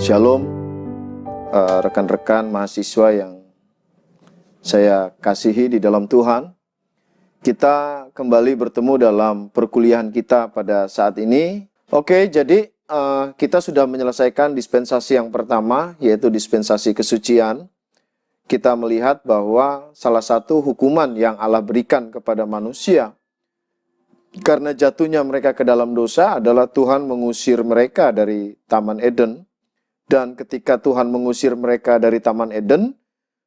Shalom, rekan-rekan mahasiswa yang saya kasihi di dalam Tuhan. Kita kembali bertemu dalam perkuliahan kita pada saat ini. Oke, jadi kita sudah menyelesaikan dispensasi yang pertama, yaitu dispensasi kesucian. Kita melihat bahwa salah satu hukuman yang Allah berikan kepada manusia karena jatuhnya mereka ke dalam dosa adalah Tuhan mengusir mereka dari Taman Eden. Dan ketika Tuhan mengusir mereka dari Taman Eden,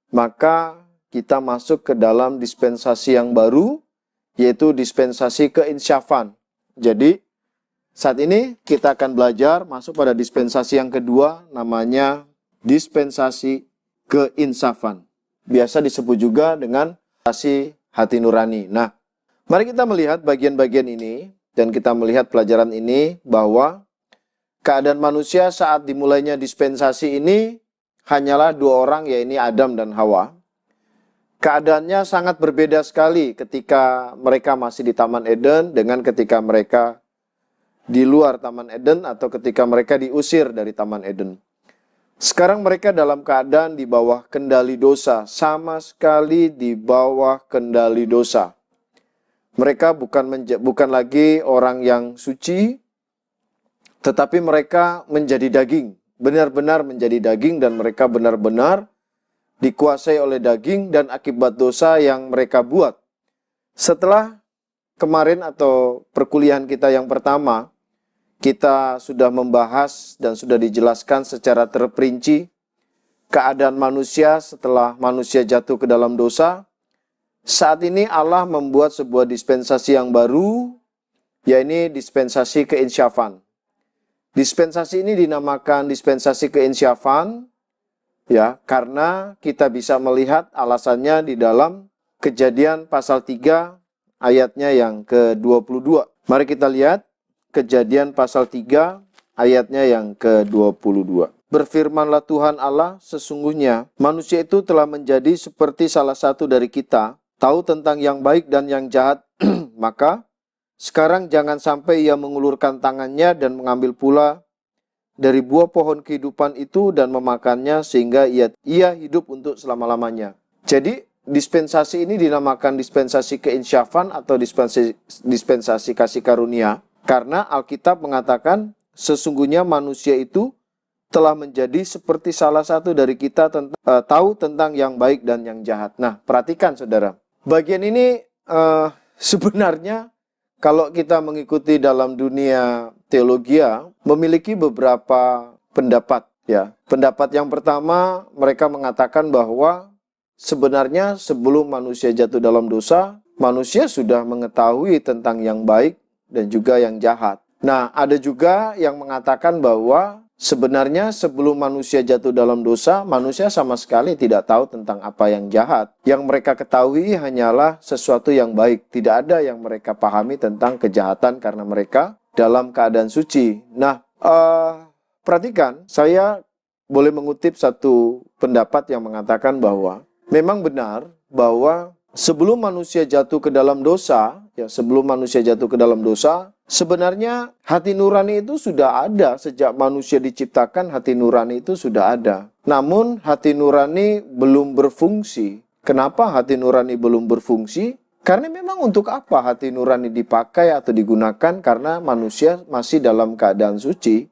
maka kita masuk ke dalam dispensasi yang baru, yaitu dispensasi keinsyafan. Jadi, saat ini kita akan belajar masuk pada dispensasi yang kedua, namanya dispensasi keinsafan. Biasa disebut juga dengan dispensasi hati nurani. Nah, mari kita melihat bagian-bagian ini, dan kita melihat pelajaran ini bahwa keadaan manusia saat dimulainya dispensasi ini hanyalah dua orang, yaitu Adam dan Hawa. Keadaannya sangat berbeda sekali ketika mereka masih di Taman Eden dengan ketika mereka di luar Taman Eden atau ketika mereka diusir dari Taman Eden. Sekarang mereka dalam keadaan di bawah kendali dosa, sama sekali di bawah kendali dosa. Mereka bukan lagi orang yang suci, tetapi mereka menjadi daging, benar-benar menjadi daging, dan mereka benar-benar dikuasai oleh daging dan akibat dosa yang mereka buat. Setelah kemarin atau perkuliahan kita yang pertama, kita sudah membahas dan sudah dijelaskan secara terperinci keadaan manusia setelah manusia jatuh ke dalam dosa. Saat ini Allah membuat sebuah dispensasi yang baru, yaitu dispensasi keinsyafan. Dispensasi ini dinamakan dispensasi keinsyafan, ya, karena kita bisa melihat alasannya di dalam Kejadian pasal 3 ayatnya yang ke-22. Mari kita lihat Kejadian pasal 3 ayatnya yang ke-22. Berfirmanlah Tuhan Allah, sesungguhnya manusia itu telah menjadi seperti salah satu dari kita, tahu tentang yang baik dan yang jahat, maka sekarang jangan sampai ia mengulurkan tangannya dan mengambil pula dari buah pohon kehidupan itu dan memakannya sehingga ia hidup untuk selama-lamanya. Jadi dispensasi ini dinamakan dispensasi keinsyafan atau dispensasi kasih karunia karena Alkitab mengatakan sesungguhnya manusia itu telah menjadi seperti salah satu dari kita tahu tentang yang baik dan yang jahat. Nah, perhatikan saudara. Bagian ini sebenarnya kalau kita mengikuti dalam dunia teologi, memiliki beberapa pendapat. Ya, pendapat yang pertama, mereka mengatakan bahwa sebenarnya sebelum manusia jatuh dalam dosa, manusia sudah mengetahui tentang yang baik dan juga yang jahat. Nah, ada juga yang mengatakan bahwa sebenarnya sebelum manusia jatuh dalam dosa, manusia sama sekali tidak tahu tentang apa yang jahat. Yang mereka ketahui hanyalah sesuatu yang baik. Tidak ada yang mereka pahami tentang kejahatan karena mereka dalam keadaan suci. Nah, perhatikan, saya boleh mengutip satu pendapat yang mengatakan bahwa memang benar bahwa sebelum manusia jatuh ke dalam dosa, sebenarnya hati nurani itu sudah ada. Sejak manusia diciptakan, hati nurani itu sudah ada. Namun hati nurani belum berfungsi. Kenapa hati nurani belum berfungsi? Karena memang untuk apa hati nurani dipakai atau digunakan? Karena manusia masih dalam keadaan suci,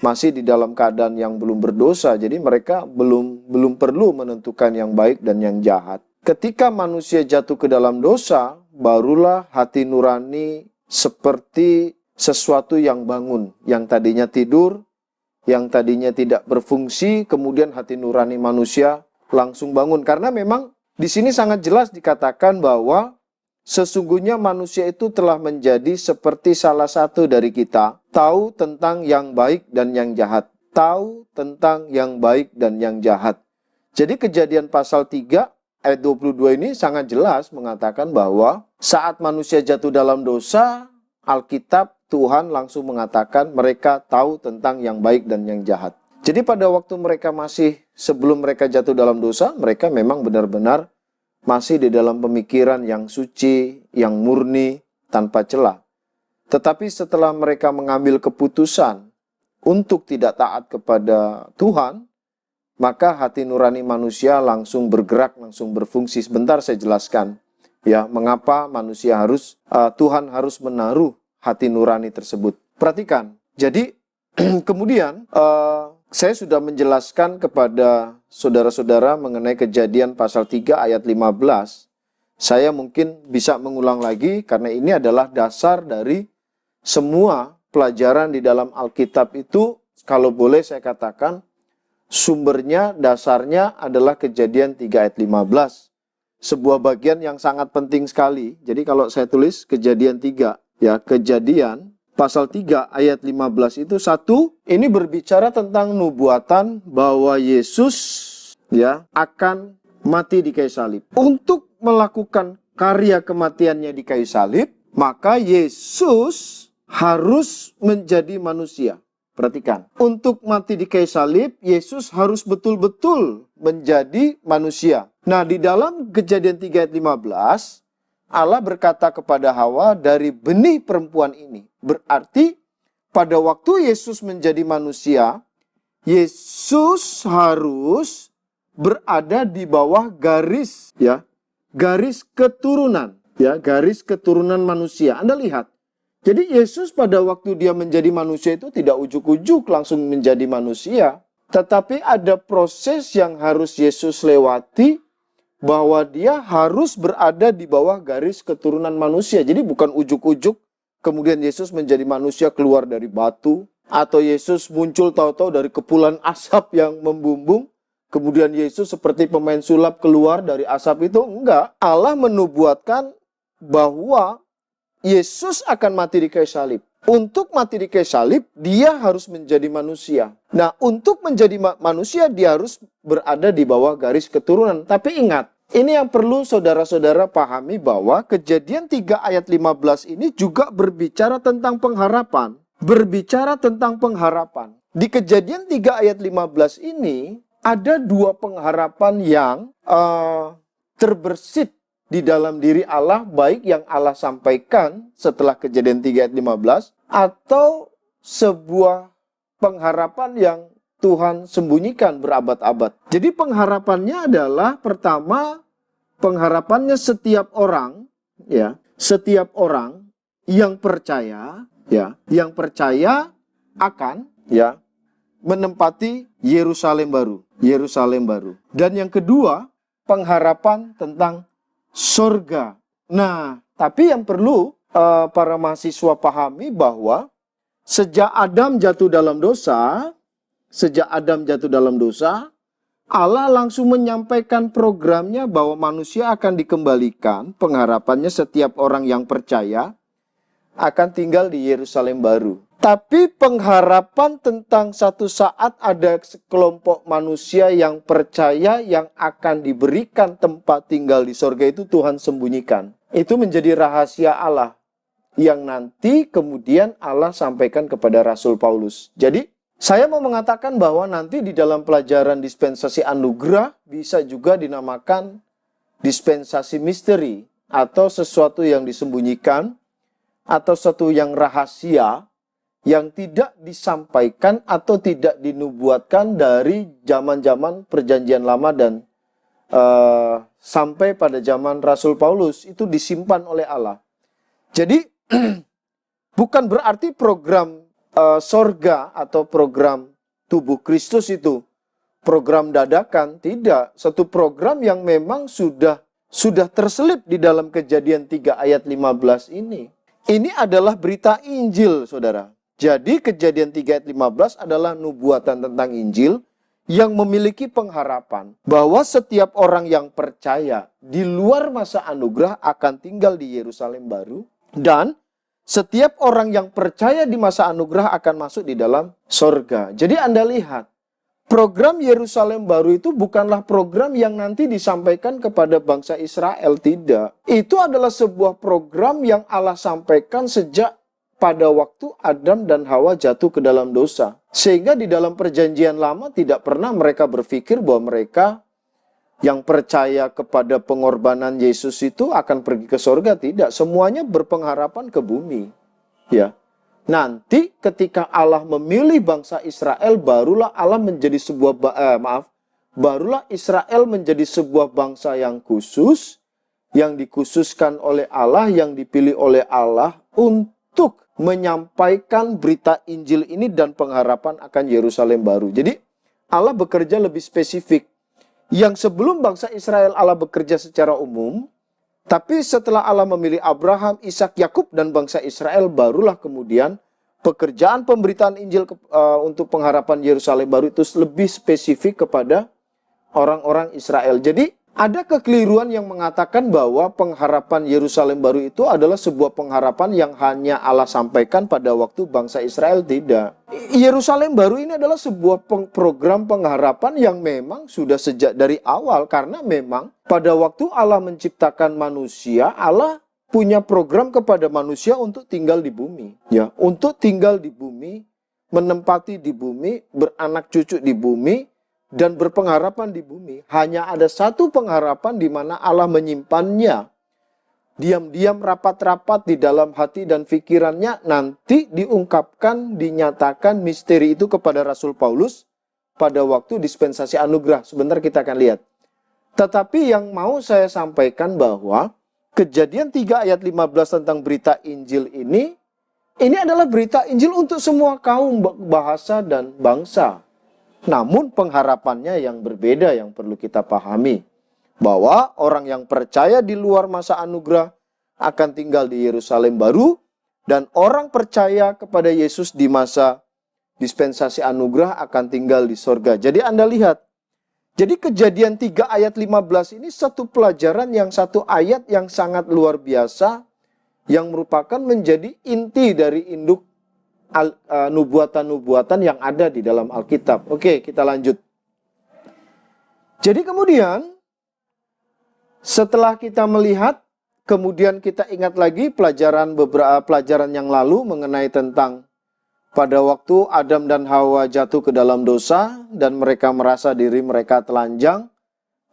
masih di dalam keadaan yang belum berdosa. Jadi mereka belum perlu menentukan yang baik dan yang jahat. Ketika manusia jatuh ke dalam dosa, barulah hati nurani seperti sesuatu yang bangun, yang tadinya tidur, yang tadinya tidak berfungsi, kemudian hati nurani manusia langsung bangun. Karena memang di sini sangat jelas dikatakan bahwa sesungguhnya manusia itu telah menjadi seperti salah satu dari kita, tahu tentang yang baik dan yang jahat. Tahu tentang yang baik dan yang jahat. Jadi Kejadian pasal 3 ayat 22 ini sangat jelas mengatakan bahwa saat manusia jatuh dalam dosa, Alkitab Tuhan langsung mengatakan mereka tahu tentang yang baik dan yang jahat. Jadi pada waktu mereka sebelum mereka jatuh dalam dosa, mereka memang benar-benar masih di dalam pemikiran yang suci, yang murni, tanpa celah. Tetapi setelah mereka mengambil keputusan untuk tidak taat kepada Tuhan, maka hati nurani manusia langsung bergerak, langsung berfungsi. Sebentar saya jelaskan ya, mengapa manusia Tuhan harus menaruh hati nurani tersebut. Perhatikan. Jadi kemudian saya sudah menjelaskan kepada saudara-saudara mengenai Kejadian pasal 3 ayat 15. Saya mungkin bisa mengulang lagi karena ini adalah dasar dari semua pelajaran di dalam Alkitab itu. Kalau boleh saya katakan, sumbernya, dasarnya adalah Kejadian 3 ayat 15. Sebuah bagian yang sangat penting sekali. Jadi kalau saya tulis Kejadian 3, ya, Kejadian pasal 3 ayat 15 itu ini berbicara tentang nubuatan bahwa Yesus ya akan mati di kayu salib. Untuk melakukan karya kematiannya di kayu salib, maka Yesus harus menjadi manusia. Perhatikan, untuk mati di kayu salib, Yesus harus betul-betul menjadi manusia. Nah, di dalam Kejadian 3 ayat 15, Allah berkata kepada Hawa, dari benih perempuan ini. Berarti pada waktu Yesus menjadi manusia, Yesus harus berada di bawah garis keturunan, ya, garis keturunan manusia. Anda lihat. Jadi Yesus pada waktu dia menjadi manusia itu tidak ujuk-ujuk langsung menjadi manusia. Tetapi ada proses yang harus Yesus lewati, bahwa dia harus berada di bawah garis keturunan manusia. Jadi bukan ujuk-ujuk kemudian Yesus menjadi manusia keluar dari batu, atau Yesus muncul tahu-tahu dari kepulan asap yang membumbung, kemudian Yesus seperti pemain sulap keluar dari asap itu. Enggak. Allah menubuatkan bahwa Yesus akan mati di kayu salib. Untuk mati di kayu salib, dia harus menjadi manusia. Nah, untuk menjadi manusia, dia harus berada di bawah garis keturunan. Tapi ingat, ini yang perlu saudara-saudara pahami, bahwa Kejadian 3 ayat 15 ini juga berbicara tentang pengharapan. Berbicara tentang pengharapan. Di Kejadian 3 ayat 15 ini, ada dua pengharapan yang terbersit di dalam diri Allah, baik yang Allah sampaikan setelah Kejadian 3 ayat 15, atau sebuah pengharapan yang Tuhan sembunyikan berabad-abad. Jadi pengharapannya adalah, pertama, pengharapannya setiap orang, ya, setiap orang yang percaya, ya, yang percaya akan, ya, menempati Yerusalem baru, Yerusalem baru. Dan yang kedua, pengharapan tentang surga. Nah, tapi yang perlu para mahasiswa pahami bahwa sejak Adam jatuh dalam dosa, Allah langsung menyampaikan programnya bahwa manusia akan dikembalikan. Pengharapannya setiap orang yang percaya akan tinggal di Yerusalem baru. Tapi pengharapan tentang satu saat ada sekelompok manusia yang percaya yang akan diberikan tempat tinggal di sorga itu Tuhan sembunyikan. Itu menjadi rahasia Allah yang nanti kemudian Allah sampaikan kepada Rasul Paulus. Jadi saya mau mengatakan bahwa nanti di dalam pelajaran dispensasi anugerah bisa juga dinamakan dispensasi misteri, atau sesuatu yang disembunyikan, atau sesuatu yang rahasia yang tidak disampaikan atau tidak dinubuatkan dari zaman-zaman perjanjian lama dan sampai pada zaman Rasul Paulus, itu disimpan oleh Allah. Jadi bukan berarti program sorga atau program tubuh Kristus itu program dadakan, tidak. Satu program yang memang sudah terselip di dalam Kejadian 3 ayat 15 ini. Ini adalah berita Injil, saudara. Jadi Kejadian 3 ayat 15 adalah nubuatan tentang Injil yang memiliki pengharapan bahwa setiap orang yang percaya di luar masa anugerah akan tinggal di Yerusalem baru, dan setiap orang yang percaya di masa anugerah akan masuk di dalam sorga. Jadi Anda lihat, program Yerusalem baru itu bukanlah program yang nanti disampaikan kepada bangsa Israel, tidak. Itu adalah sebuah program yang Allah sampaikan sejak pada waktu Adam dan Hawa jatuh ke dalam dosa. Sehingga di dalam perjanjian lama tidak pernah mereka berpikir bahwa mereka yang percaya kepada pengorbanan Yesus itu akan pergi ke sorga. Tidak, semuanya berpengharapan ke bumi. Ya, Nanti ketika Allah memilih bangsa Israel, barulah Allah menjadi barulah Israel menjadi sebuah bangsa yang khusus, yang dikhususkan oleh Allah, yang dipilih oleh Allah untuk menyampaikan berita Injil ini dan pengharapan akan Yerusalem baru. Jadi Allah bekerja lebih spesifik. Yang sebelum bangsa Israel Allah bekerja secara umum, tapi setelah Allah memilih Abraham, Ishak, Yakub dan bangsa Israel, barulah kemudian pekerjaan pemberitaan Injil untuk pengharapan Yerusalem baru itu lebih spesifik kepada orang-orang Israel. Jadi ada kekeliruan yang mengatakan bahwa pengharapan Yerusalem baru itu adalah sebuah pengharapan yang hanya Allah sampaikan pada waktu bangsa Israel. Tidak. Yerusalem baru ini adalah sebuah program pengharapan yang memang sudah sejak dari awal. Karena memang pada waktu Allah menciptakan manusia, Allah punya program kepada manusia untuk tinggal di bumi. Ya, untuk tinggal di bumi, menempati di bumi, beranak cucu di bumi, dan berpengharapan di bumi. Hanya ada satu pengharapan di mana Allah menyimpannya diam-diam, rapat-rapat di dalam hati dan pikirannya, nanti diungkapkan, dinyatakan misteri itu kepada Rasul Paulus pada waktu dispensasi anugerah. Sebentar kita akan lihat. Tetapi yang mau saya sampaikan bahwa Kejadian 3 ayat 15 tentang berita Injil ini adalah berita Injil untuk semua kaum, bahasa, dan bangsa. Namun pengharapannya yang berbeda yang perlu kita pahami. Bahwa orang yang percaya di luar masa anugerah akan tinggal di Yerusalem baru. Dan orang percaya kepada Yesus di masa dispensasi anugerah akan tinggal di sorga. Jadi Anda lihat. Jadi Kejadian 3 ayat 15 ini satu pelajaran yang satu ayat yang sangat luar biasa. Yang merupakan menjadi inti dari induk nubuatan-nubuatan yang ada di dalam Alkitab. Oke, kita lanjut. Jadi kemudian, setelah kita melihat, kemudian kita ingat lagi beberapa pelajaran yang lalu mengenai tentang pada waktu Adam dan Hawa jatuh ke dalam dosa, dan mereka merasa diri mereka telanjang,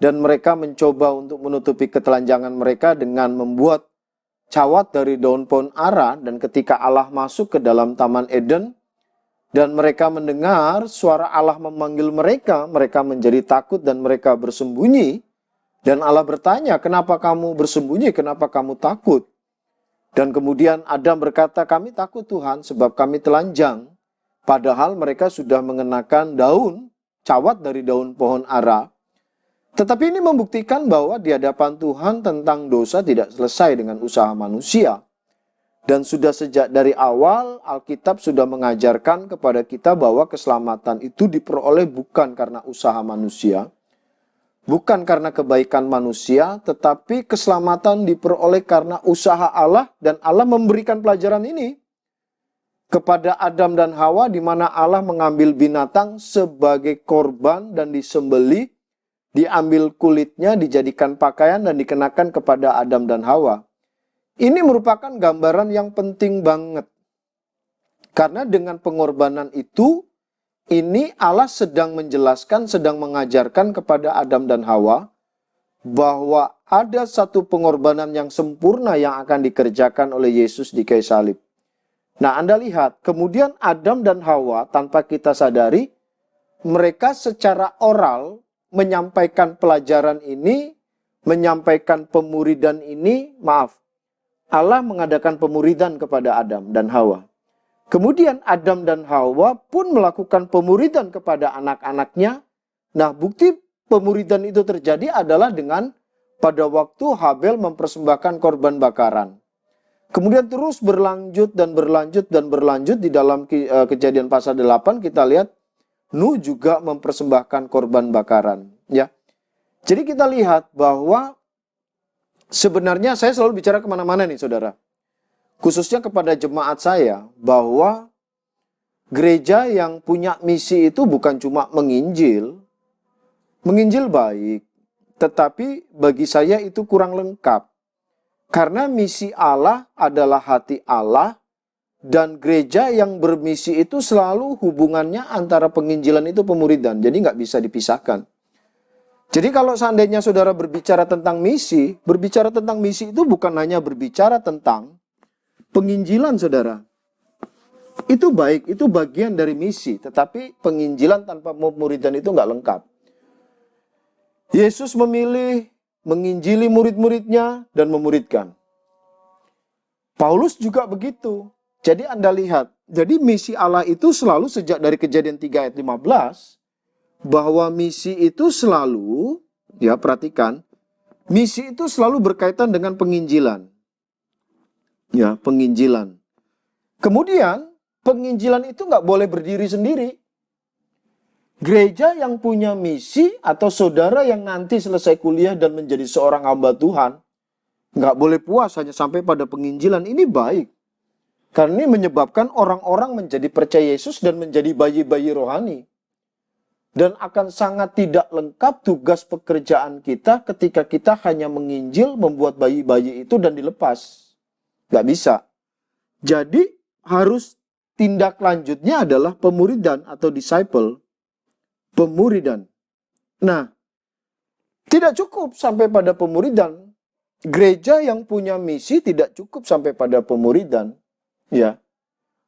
dan mereka mencoba untuk menutupi ketelanjangan mereka dengan membuat cawat dari daun pohon ara. Dan ketika Allah masuk ke dalam Taman Eden dan mereka mendengar suara Allah memanggil mereka, mereka menjadi takut dan mereka bersembunyi. Dan Allah bertanya, kenapa kamu bersembunyi, kenapa kamu takut? Dan kemudian Adam berkata, kami takut Tuhan sebab kami telanjang. Padahal mereka sudah mengenakan daun, cawat dari daun pohon ara. Tetapi ini membuktikan bahwa di hadapan Tuhan tentang dosa tidak selesai dengan usaha manusia. Dan sudah sejak dari awal Alkitab sudah mengajarkan kepada kita bahwa keselamatan itu diperoleh bukan karena usaha manusia, bukan karena kebaikan manusia, tetapi keselamatan diperoleh karena usaha Allah. Dan Allah memberikan pelajaran ini kepada Adam dan Hawa, di mana Allah mengambil binatang sebagai korban dan disembelih. Diambil kulitnya, dijadikan pakaian dan dikenakan kepada Adam dan Hawa. Ini merupakan gambaran yang penting banget. Karena dengan pengorbanan itu, ini Allah sedang menjelaskan, sedang mengajarkan kepada Adam dan Hawa bahwa ada satu pengorbanan yang sempurna yang akan dikerjakan oleh Yesus di kayu salib. Nah, Anda lihat, kemudian Adam dan Hawa tanpa kita sadari, mereka secara oral menyampaikan pelajaran ini, menyampaikan pemuridan ini, Allah mengadakan pemuridan kepada Adam dan Hawa. Kemudian Adam dan Hawa pun melakukan pemuridan kepada anak-anaknya. Nah, bukti pemuridan itu terjadi adalah dengan pada waktu Habel mempersembahkan korban bakaran. Kemudian terus berlanjut dan berlanjut dan berlanjut di dalam Kejadian pasal 8 kita lihat Nuh juga mempersembahkan korban bakaran, ya. Jadi kita lihat bahwa sebenarnya saya selalu bicara kemana-mana nih, saudara. Khususnya kepada jemaat saya, bahwa gereja yang punya misi itu bukan cuma menginjil. Menginjil baik, tetapi bagi saya itu kurang lengkap. Karena misi Allah adalah hati Allah. Dan gereja yang bermisi itu selalu hubungannya antara penginjilan itu pemuridan. Jadi nggak bisa dipisahkan. Jadi kalau seandainya saudara berbicara tentang misi itu bukan hanya berbicara tentang penginjilan, saudara. Itu baik, itu bagian dari misi. Tetapi penginjilan tanpa pemuridan itu nggak lengkap. Yesus memilih menginjili murid-muridnya dan memuridkan. Paulus juga begitu. Jadi Anda lihat, jadi misi Allah itu selalu sejak dari Kejadian 3 ayat 15, bahwa misi itu selalu, ya perhatikan, misi itu selalu berkaitan dengan penginjilan. Ya, penginjilan. Kemudian, penginjilan itu nggak boleh berdiri sendiri. Gereja yang punya misi atau saudara yang nanti selesai kuliah dan menjadi seorang hamba Tuhan, nggak boleh puas hanya sampai pada penginjilan. Ini baik. Karena ini menyebabkan orang-orang menjadi percaya Yesus dan menjadi bayi-bayi rohani. Dan akan sangat tidak lengkap tugas pekerjaan kita ketika kita hanya menginjil, membuat bayi-bayi itu dan dilepas. Nggak bisa. Jadi harus tindak lanjutnya adalah pemuridan atau disciple. Pemuridan. Nah, tidak cukup sampai pada pemuridan. Gereja yang punya misi tidak cukup sampai pada pemuridan. Ya.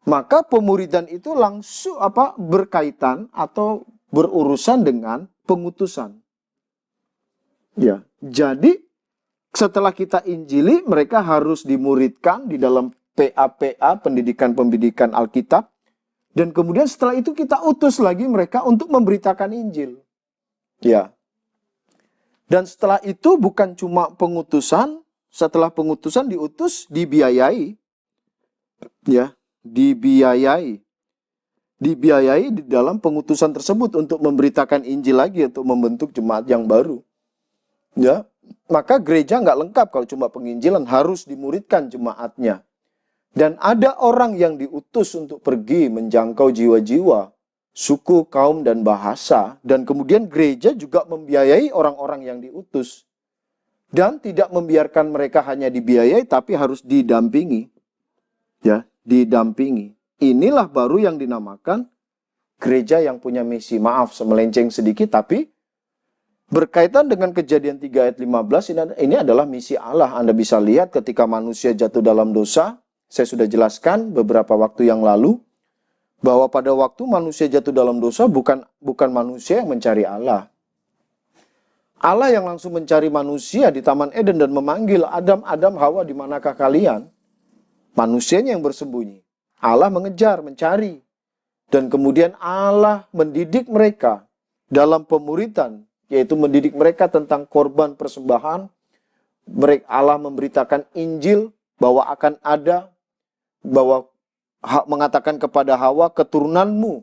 Maka pemuridan itu langsung berkaitan atau berurusan dengan pengutusan. Ya. Jadi setelah kita injili, mereka harus dimuridkan di dalam PA-PA, pendidikan-pendidikan Alkitab. Dan kemudian setelah itu kita utus lagi mereka untuk memberitakan Injil. Ya. Dan setelah itu bukan cuma pengutusan, setelah pengutusan diutus, dibiayai. Ya, dibiayai. Dibiayai di dalam pengutusan tersebut untuk memberitakan Injil lagi, untuk membentuk jemaat yang baru. Ya, maka gereja nggak lengkap kalau cuma penginjilan, harus dimuridkan jemaatnya. Dan ada orang yang diutus untuk pergi menjangkau jiwa-jiwa, suku, kaum, dan bahasa. Dan kemudian gereja juga membiayai orang-orang yang diutus. Dan tidak membiarkan mereka hanya dibiayai, tapi harus didampingi. Ya, didampingi. Inilah baru yang dinamakan gereja yang punya misi. Maaf, melenceng sedikit, tapi berkaitan dengan Kejadian 3 ayat 15, ini adalah misi Allah. Anda bisa lihat ketika manusia jatuh dalam dosa. Saya sudah jelaskan beberapa waktu yang lalu bahwa pada waktu manusia jatuh dalam dosa bukan manusia yang mencari Allah. Allah yang langsung mencari manusia di Taman Eden dan memanggil Adam, Adam, Hawa, di manakah kalian? Manusianya yang bersembunyi. Allah mengejar, mencari. Dan kemudian Allah mendidik mereka dalam pemuridan, yaitu mendidik mereka tentang korban persembahan. Allah memberitakan Injil bahwa akan ada, bahwa mengatakan kepada Hawa, keturunanmu,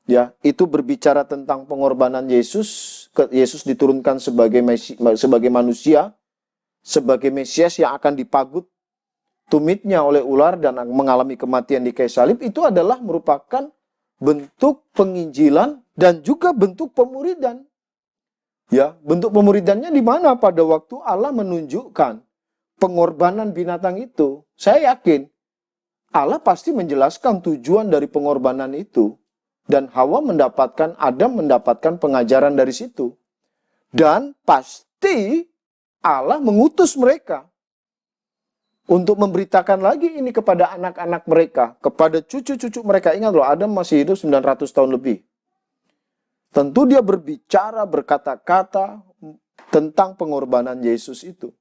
ya, itu berbicara tentang pengorbanan Yesus. Yesus diturunkan sebagai manusia, sebagai Mesias yang akan dipagut tumitnya oleh ular dan mengalami kematian di kayu salib. Itu adalah merupakan bentuk penginjilan dan juga bentuk pemuridan. Ya, bentuk pemuridannya di mana? Pada waktu Allah menunjukkan pengorbanan binatang itu. Saya yakin Allah pasti menjelaskan tujuan dari pengorbanan itu. Dan Adam mendapatkan pengajaran dari situ. Dan pasti Allah mengutus mereka untuk memberitakan lagi ini kepada anak-anak mereka, kepada cucu-cucu mereka. Ingat loh, Adam masih hidup 900 tahun lebih. Tentu dia berbicara, berkata-kata tentang pengorbanan Yesus itu.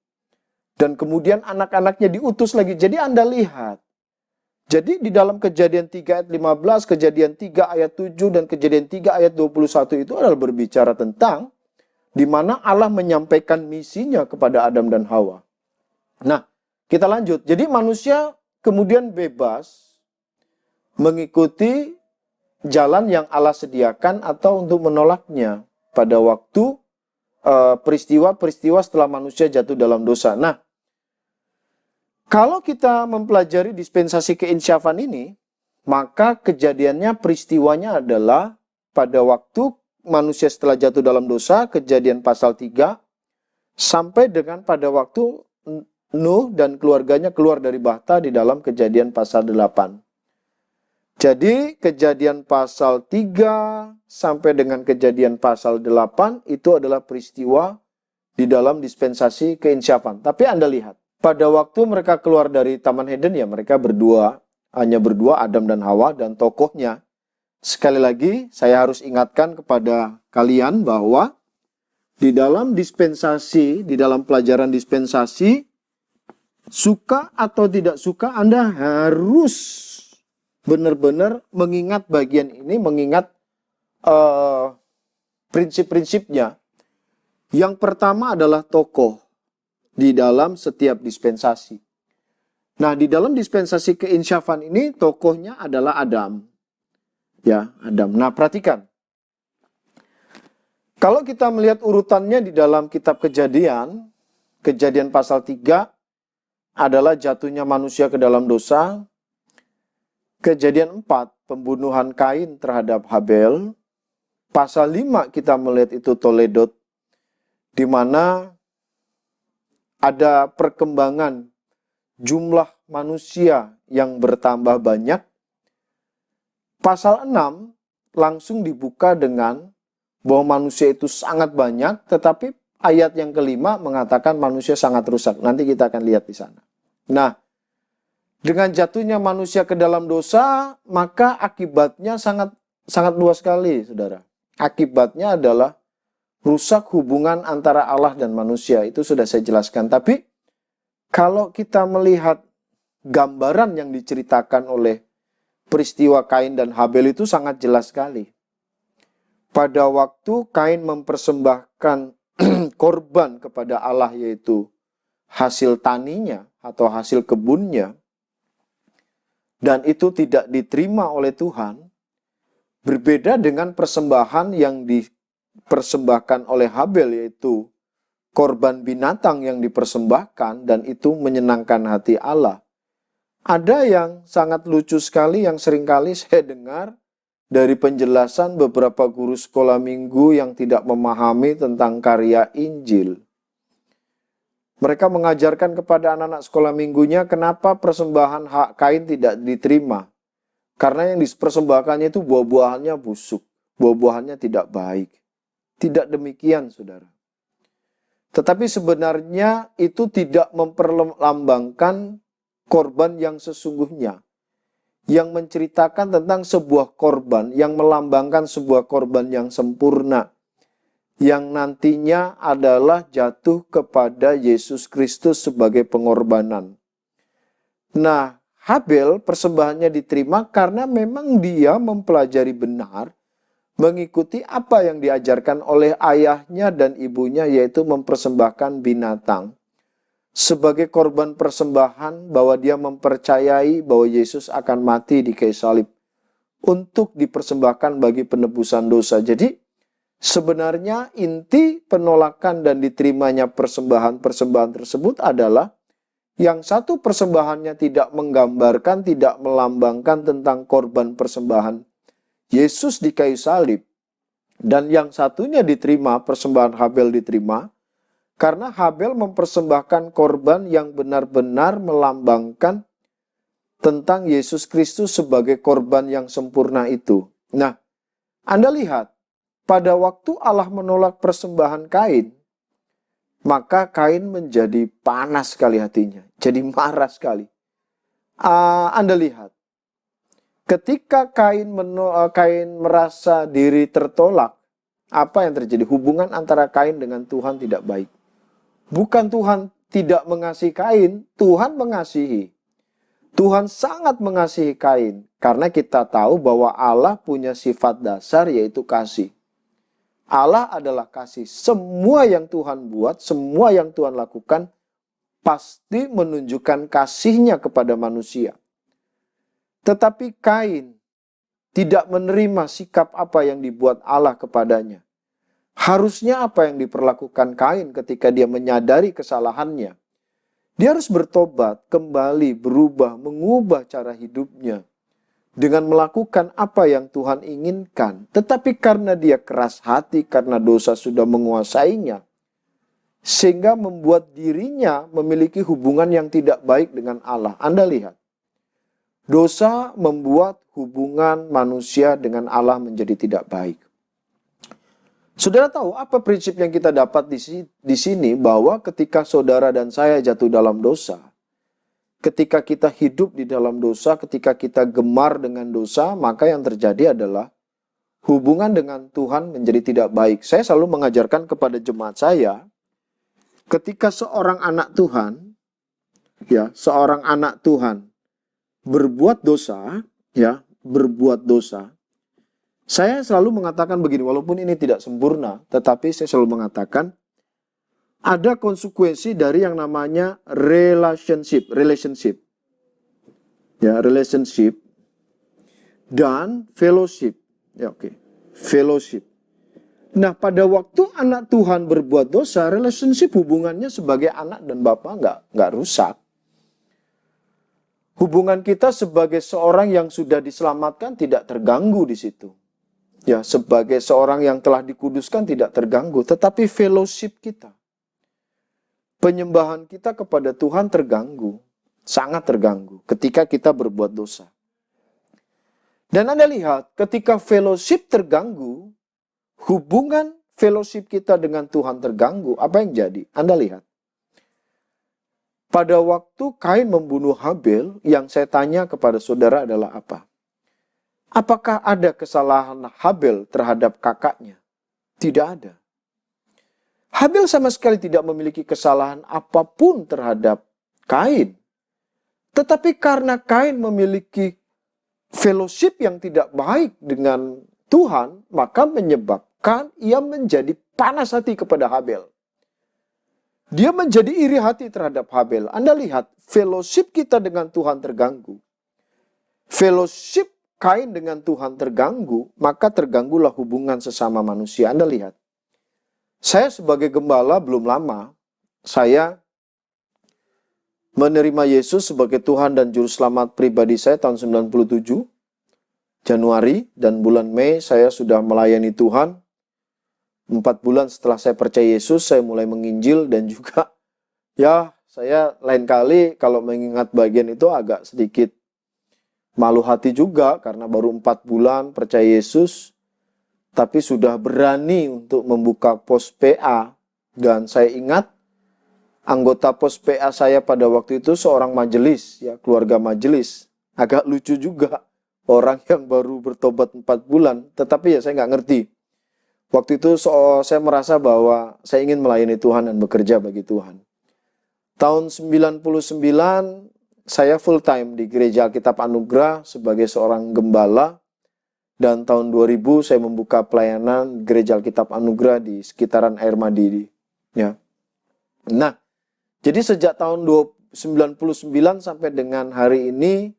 Dan kemudian anak-anaknya diutus lagi. Jadi Anda lihat, jadi di dalam Kejadian 3 ayat 15, Kejadian 3 ayat 7, dan Kejadian 3 ayat 21 itu adalah berbicara tentang di mana Allah menyampaikan misinya kepada Adam dan Hawa. Nah, kita lanjut. Jadi manusia kemudian bebas mengikuti jalan yang Allah sediakan atau untuk menolaknya pada waktu peristiwa-peristiwa setelah manusia jatuh dalam dosa. Nah, kalau kita mempelajari dispensasi keinsyafan ini, maka kejadiannya, peristiwanya adalah pada waktu manusia setelah jatuh dalam dosa, Kejadian pasal 3, sampai dengan pada waktu Nuh dan keluarganya keluar dari bahtera di dalam Kejadian pasal 8. Jadi Kejadian pasal 3 sampai dengan Kejadian pasal 8 itu adalah peristiwa di dalam dispensasi keinsyafan. Tapi Anda lihat, pada waktu mereka keluar dari Taman Eden, ya mereka berdua, hanya berdua, Adam dan Hawa, dan tokohnya. Sekali lagi, saya harus ingatkan kepada kalian bahwa di dalam dispensasi, di dalam pelajaran dispensasi, suka atau tidak suka, Anda harus benar-benar mengingat bagian ini, mengingat prinsip-prinsipnya. Yang pertama adalah tokoh di dalam setiap dispensasi. Nah, di dalam dispensasi keinsyafan ini, tokohnya adalah Adam. Ya, Adam. Nah, perhatikan. Kalau kita melihat urutannya di dalam kitab Kejadian, Kejadian pasal 3 adalah jatuhnya manusia ke dalam dosa. Kejadian 4, pembunuhan Kain terhadap Habel. Pasal 5 kita melihat itu Toledot, di mana ada perkembangan jumlah manusia yang bertambah banyak. Pasal 6 langsung dibuka dengan bahwa manusia itu sangat banyak, tetapi ayat yang kelima mengatakan manusia sangat rusak. Nanti kita akan lihat di sana. Nah, dengan jatuhnya manusia ke dalam dosa, maka akibatnya sangat luas sekali, saudara. Akibatnya adalah rusak hubungan antara Allah dan manusia. Itu sudah saya jelaskan. Tapi kalau kita melihat gambaran yang diceritakan oleh peristiwa Kain dan Habel itu sangat jelas sekali. Pada waktu Kain mempersembahkan korban kepada Allah, yaitu hasil taninya atau hasil kebunnya, dan itu tidak diterima oleh Tuhan, berbeda dengan persembahan yang dipersembahkan oleh Habel, yaitu korban binatang yang dipersembahkan, dan itu menyenangkan hati Allah. Ada yang sangat lucu sekali yang seringkali saya dengar dari penjelasan beberapa guru sekolah minggu yang tidak memahami tentang karya Injil. Mereka mengajarkan kepada anak-anak sekolah minggunya kenapa persembahan hak Kain tidak diterima. Karena yang dipersembahkannya itu buah-buahannya busuk, buah-buahannya tidak baik. Tidak demikian, saudara. Tetapi sebenarnya itu tidak memperlambangkan korban yang sesungguhnya, yang menceritakan tentang sebuah korban, yang melambangkan sebuah korban yang sempurna, yang nantinya adalah jatuh kepada Yesus Kristus sebagai pengorbanan. Nah, Habel persembahannya diterima karena memang dia mempelajari benar, mengikuti apa yang diajarkan oleh ayahnya dan ibunya, yaitu mempersembahkan binatang sebagai korban persembahan, bahwa dia mempercayai bahwa Yesus akan mati di kayu salib untuk dipersembahkan bagi penebusan dosa. Jadi sebenarnya inti penolakan dan diterimanya persembahan-persembahan tersebut adalah yang satu persembahannya tidak menggambarkan, tidak melambangkan tentang korban persembahan Yesus di kayu salib, dan yang satunya diterima, persembahan Habel diterima karena Habel mempersembahkan korban yang benar-benar melambangkan tentang Yesus Kristus sebagai korban yang sempurna itu. Nah, Anda lihat, pada waktu Allah menolak persembahan Kain, maka Kain menjadi panas sekali hatinya, jadi marah sekali. Anda lihat, ketika Kain merasa diri tertolak, apa yang terjadi? Hubungan antara Kain dengan Tuhan tidak baik. Bukan Tuhan tidak mengasihi Kain, Tuhan mengasihi. Tuhan sangat mengasihi Kain, karena kita tahu bahwa Allah punya sifat dasar, yaitu kasih. Allah adalah kasih. Semua yang Tuhan buat, semua yang Tuhan lakukan, pasti menunjukkan kasihnya kepada manusia. Tetapi Kain tidak menerima sikap apa yang dibuat Allah kepadanya. Harusnya apa yang diperlakukan Kain ketika dia menyadari kesalahannya? Dia harus bertobat, kembali, berubah, mengubah cara hidupnya dengan melakukan apa yang Tuhan inginkan. Tetapi karena dia keras hati, karena dosa sudah menguasainya, sehingga membuat dirinya memiliki hubungan yang tidak baik dengan Allah. Anda lihat, dosa membuat hubungan manusia dengan Allah menjadi tidak baik. Saudara tahu apa prinsip yang kita dapat di sini, bahwa ketika saudara dan saya jatuh dalam dosa, ketika kita hidup di dalam dosa, ketika kita gemar dengan dosa, maka yang terjadi adalah hubungan dengan Tuhan menjadi tidak baik. Saya selalu mengajarkan kepada jemaat saya, ketika seorang anak Tuhan, seorang anak Tuhan berbuat dosa, berbuat dosa, saya selalu mengatakan begini, walaupun ini tidak sempurna, tetapi saya selalu mengatakan, ada konsekuensi dari yang namanya relationship. Relationship dan fellowship. Fellowship. Nah, pada waktu anak Tuhan berbuat dosa, relationship hubungannya sebagai anak dan bapak nggak rusak. Hubungan kita sebagai seorang yang sudah diselamatkan tidak terganggu di situ. Sebagai seorang yang telah dikuduskan tidak terganggu, tetapi fellowship kita, penyembahan kita kepada Tuhan terganggu, sangat terganggu ketika kita berbuat dosa. Dan Anda lihat, ketika fellowship terganggu, hubungan fellowship kita dengan Tuhan terganggu, apa yang jadi? Anda lihat. Pada waktu Kain membunuh Habel, yang saya tanya kepada saudara adalah apa? Apakah ada kesalahan Habel terhadap kakaknya? Tidak ada. Habel sama sekali tidak memiliki kesalahan apapun terhadap Kain. Tetapi karena Kain memiliki fellowship yang tidak baik dengan Tuhan, maka menyebabkan ia menjadi panas hati kepada Habel. Dia menjadi iri hati terhadap Habel. Anda lihat, fellowship kita dengan Tuhan terganggu. Fellowship Kain dengan Tuhan terganggu, maka terganggulah hubungan sesama manusia. Anda lihat, saya sebagai gembala belum lama, saya menerima Yesus sebagai Tuhan dan Juru Selamat pribadi saya tahun 97, Januari, dan bulan Mei saya sudah melayani Tuhan. 4 bulan setelah saya percaya Yesus, saya mulai menginjil dan juga saya lain kali kalau mengingat bagian itu agak sedikit malu hati juga karena baru 4 bulan percaya Yesus, tapi sudah berani untuk membuka pos PA. Dan saya ingat anggota pos PA saya pada waktu itu seorang majelis, keluarga majelis. Agak lucu juga, orang yang baru bertobat 4 bulan, tetapi saya nggak ngerti. Waktu itu saya merasa bahwa saya ingin melayani Tuhan dan bekerja bagi Tuhan. Tahun 99, saya full time di Gereja Alkitab Anugerah sebagai seorang gembala. Dan tahun 2000 saya membuka pelayanan Gereja Alkitab Anugerah di sekitaran Air Madi. Nah, jadi sejak tahun 99 sampai dengan hari ini,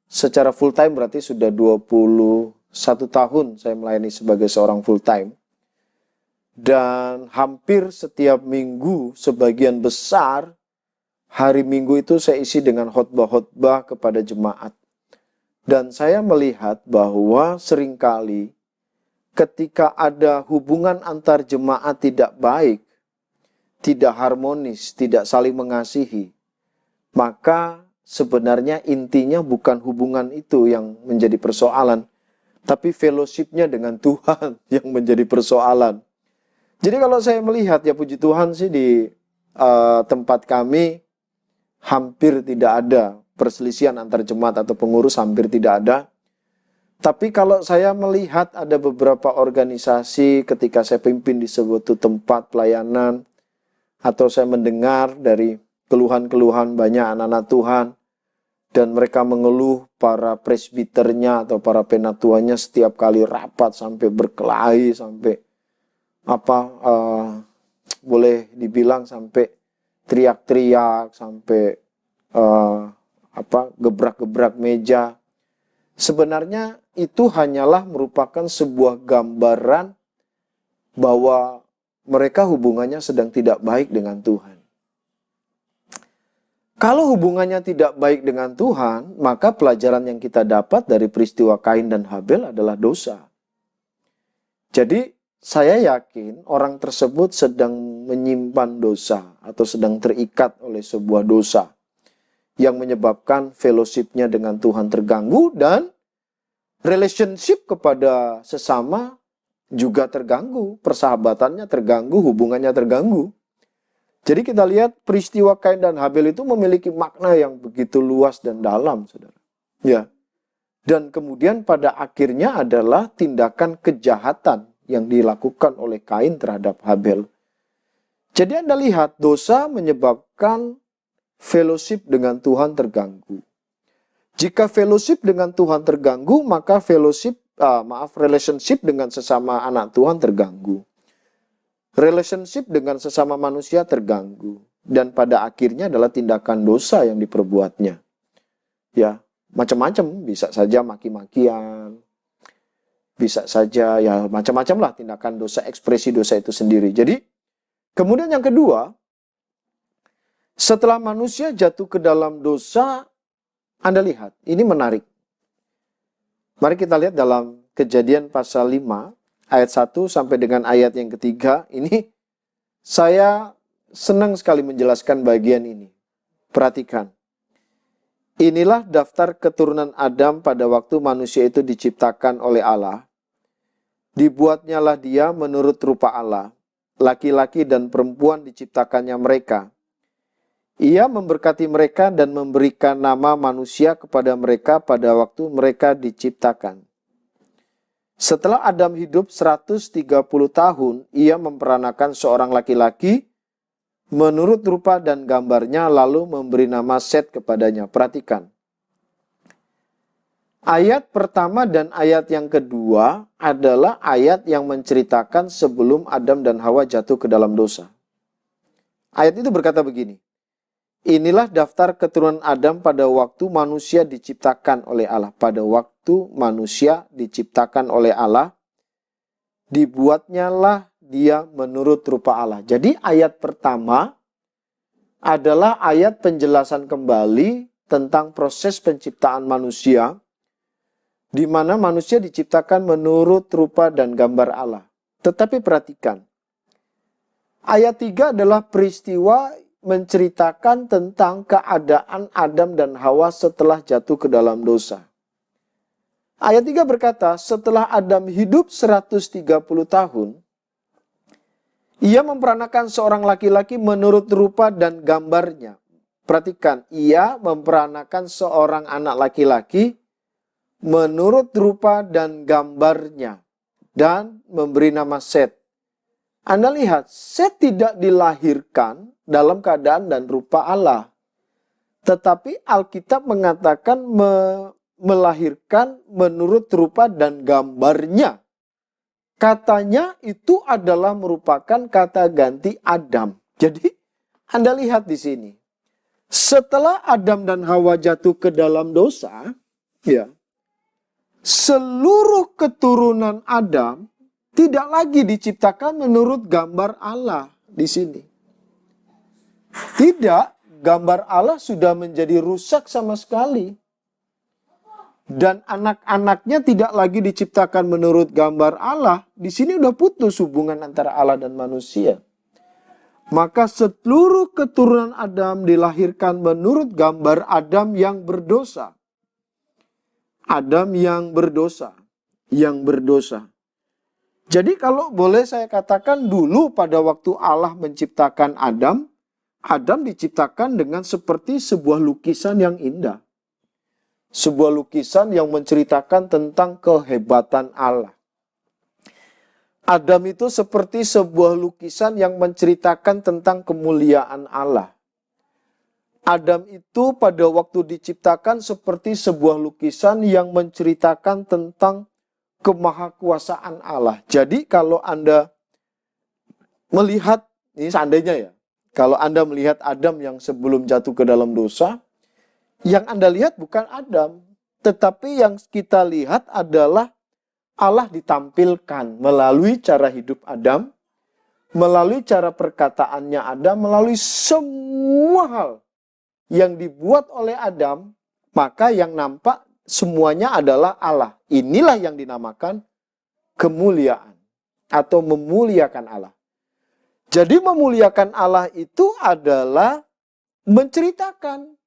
secara full time berarti sudah 21 tahun saya melayani sebagai seorang full time. Dan hampir setiap minggu, sebagian besar hari Minggu itu saya isi dengan khotbah-khotbah kepada jemaat. Dan saya melihat bahwa seringkali ketika ada hubungan antar jemaat tidak baik, tidak harmonis, tidak saling mengasihi, maka sebenarnya intinya bukan hubungan itu yang menjadi persoalan, tapi fellowship-nya dengan Tuhan yang menjadi persoalan. Jadi kalau saya melihat, puji Tuhan sih di tempat kami hampir tidak ada perselisihan antar jemaat atau pengurus, hampir tidak ada. Tapi kalau saya melihat ada beberapa organisasi ketika saya pimpin di sebuah tempat pelayanan, atau saya mendengar dari keluhan-keluhan banyak anak-anak Tuhan, dan mereka mengeluh para presbiternya atau para penatuannya setiap kali rapat sampai berkelahi, sampai boleh dibilang sampai teriak-teriak, sampai gebrak-gebrak meja. Sebenarnya itu hanyalah merupakan sebuah gambaran bahwa mereka hubungannya sedang tidak baik dengan Tuhan. Kalau hubungannya tidak baik dengan Tuhan, maka pelajaran yang kita dapat dari peristiwa Kain dan Habel adalah dosa. Jadi, saya yakin orang tersebut sedang menyimpan dosa atau sedang terikat oleh sebuah dosa yang menyebabkan fellowship-nya dengan Tuhan terganggu dan relationship kepada sesama juga terganggu, persahabatannya terganggu, hubungannya terganggu. Jadi kita lihat peristiwa Kain dan Habel itu memiliki makna yang begitu luas dan dalam, saudara. Ya. Dan kemudian pada akhirnya adalah tindakan kejahatan yang dilakukan oleh Kain terhadap Habel. Jadi Anda lihat, dosa menyebabkan fellowship dengan Tuhan terganggu. Jika fellowship dengan Tuhan terganggu, maka relationship dengan sesama anak Tuhan terganggu. Relationship dengan sesama manusia terganggu. Dan pada akhirnya adalah tindakan dosa yang diperbuatnya. Ya, macam-macam. Bisa saja maki-makian. Bisa saja, ya macam-macam lah tindakan dosa, ekspresi dosa itu sendiri. Jadi, kemudian yang kedua, setelah manusia jatuh ke dalam dosa, Anda lihat, ini menarik. Mari kita lihat dalam Kejadian pasal 5, ayat 1 sampai dengan ayat yang ketiga. Ini saya senang sekali menjelaskan bagian ini. Perhatikan. Inilah daftar keturunan Adam pada waktu manusia itu diciptakan oleh Allah. Dibuatnyalah dia menurut rupa Allah. Laki-laki dan perempuan diciptakannya mereka. Ia memberkati mereka dan memberikan nama manusia kepada mereka pada waktu mereka diciptakan. Setelah Adam hidup 130 tahun, ia memperanakan seorang laki-laki menurut rupa dan gambarnya, lalu memberi nama Set kepadanya. Perhatikan. Ayat pertama dan ayat yang kedua adalah ayat yang menceritakan sebelum Adam dan Hawa jatuh ke dalam dosa. Ayat itu berkata begini. Inilah daftar keturunan Adam pada waktu manusia diciptakan oleh Allah. Pada waktu manusia diciptakan oleh Allah, dibuatnyalah dia menurut rupa Allah. Jadi ayat pertama adalah ayat penjelasan kembali tentang proses penciptaan manusia, di mana manusia diciptakan menurut rupa dan gambar Allah. Tetapi perhatikan, ayat 3 adalah peristiwa menceritakan tentang keadaan Adam dan Hawa setelah jatuh ke dalam dosa. Ayat 3 berkata, setelah Adam hidup 130 tahun, ia memperanakan seorang laki-laki menurut rupa dan gambarnya. Perhatikan, ia memperanakan seorang anak laki-laki menurut rupa dan gambarnya dan memberi nama Set. Anda lihat, Set tidak dilahirkan dalam keadaan dan rupa Allah. Tetapi Alkitab mengatakan melahirkan menurut rupa dan gambarnya. Katanya itu adalah merupakan kata ganti Adam. Jadi Anda lihat di sini. Setelah Adam dan Hawa jatuh ke dalam dosa, ya, seluruh keturunan Adam tidak lagi diciptakan menurut gambar Allah di sini. Tidak, gambar Allah sudah menjadi rusak sama sekali. Dan anak-anaknya tidak lagi diciptakan menurut gambar Allah. Di sini udah putus hubungan antara Allah dan manusia. Maka seluruh keturunan Adam dilahirkan menurut gambar Adam yang berdosa. Adam yang berdosa. Yang berdosa. Jadi kalau boleh saya katakan dulu pada waktu Allah menciptakan Adam, Adam diciptakan dengan seperti sebuah lukisan yang indah. Sebuah lukisan yang menceritakan tentang kehebatan Allah. Adam itu seperti sebuah lukisan yang menceritakan tentang kemuliaan Allah. Adam itu pada waktu diciptakan seperti sebuah lukisan yang menceritakan tentang kemahakuasaan Allah. Jadi kalau Anda melihat, ini seandainya ya, kalau Anda melihat Adam yang sebelum jatuh ke dalam dosa, yang Anda lihat bukan Adam, tetapi yang kita lihat adalah Allah ditampilkan melalui cara hidup Adam, melalui cara perkataannya Adam, melalui semua hal yang dibuat oleh Adam, maka yang nampak semuanya adalah Allah. Inilah yang dinamakan kemuliaan atau memuliakan Allah. Jadi memuliakan Allah itu adalah menceritakan,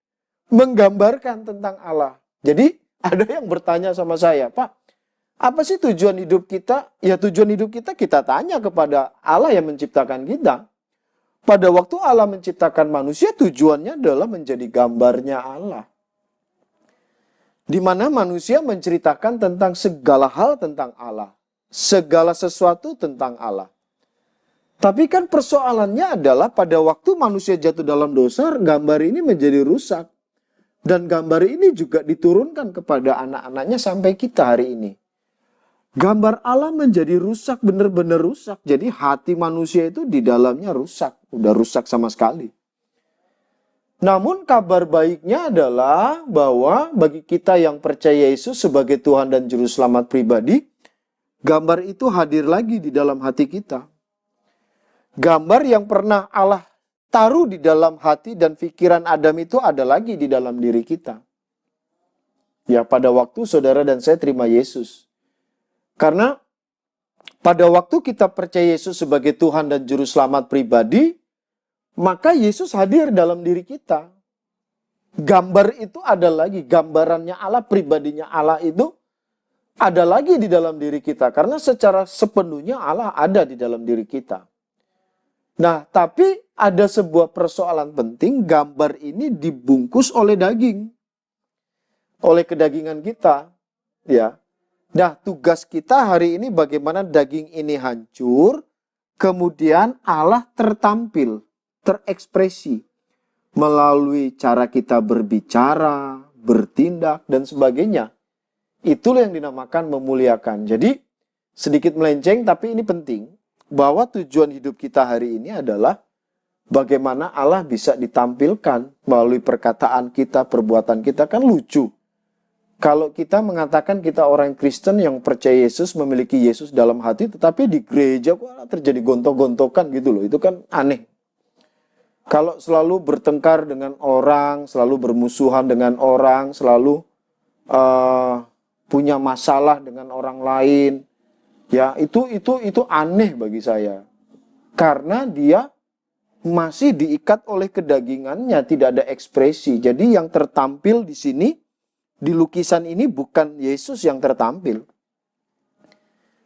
menggambarkan tentang Allah. Jadi ada yang bertanya sama saya, Pak, apa sih tujuan hidup kita? Ya tujuan hidup kita tanya kepada Allah yang menciptakan kita. pada waktu Allah menciptakan manusia, tujuannya adalah menjadi gambarnya Allah. Di mana manusia menceritakan tentang segala hal tentang Allah. Segala sesuatu tentang Allah. Tapi kan persoalannya adalah pada waktu manusia jatuh dalam dosa, gambar ini menjadi rusak. Dan gambar ini juga diturunkan kepada anak-anaknya sampai kita hari ini. Gambar Allah menjadi rusak, benar-benar rusak. Jadi hati manusia itu di dalamnya rusak. Udah rusak sama sekali. Namun kabar baiknya adalah bahwa bagi kita yang percaya Yesus sebagai Tuhan dan Juru Selamat pribadi, gambar itu hadir lagi di dalam hati kita. Gambar yang pernah Allah taruh di dalam hati dan pikiran Adam itu ada lagi di dalam diri kita. Ya, pada waktu saudara dan saya terima Yesus. Karena pada waktu kita percaya Yesus sebagai Tuhan dan Juru Selamat pribadi, maka Yesus hadir dalam diri kita. Gambar itu ada lagi, gambarannya Allah, pribadinya Allah itu ada lagi di dalam diri kita. Karena secara sepenuhnya Allah ada di dalam diri kita. Nah, tapi ada sebuah persoalan penting, gambar ini dibungkus oleh daging. Oleh kedagingan kita. Ya. Nah, tugas kita hari ini bagaimana daging ini hancur, kemudian Allah tertampil, terekspresi melalui cara kita berbicara, bertindak, dan sebagainya. Itulah yang dinamakan memuliakan. Jadi, sedikit melenceng, tapi ini penting, bahwa tujuan hidup kita hari ini adalah bagaimana Allah bisa ditampilkan melalui perkataan kita, perbuatan kita. Kan lucu. Kalau kita mengatakan kita orang Kristen yang percaya Yesus, memiliki Yesus dalam hati, tetapi di gereja kok terjadi gontok-gontokan gitu loh. Itu kan aneh. Kalau selalu bertengkar dengan orang, selalu bermusuhan dengan orang, selalu punya masalah dengan orang lain, ya itu aneh bagi saya. Karena dia masih diikat oleh kedagingannya, tidak ada ekspresi. Jadi yang tertampil di sini, di lukisan ini bukan Yesus yang tertampil.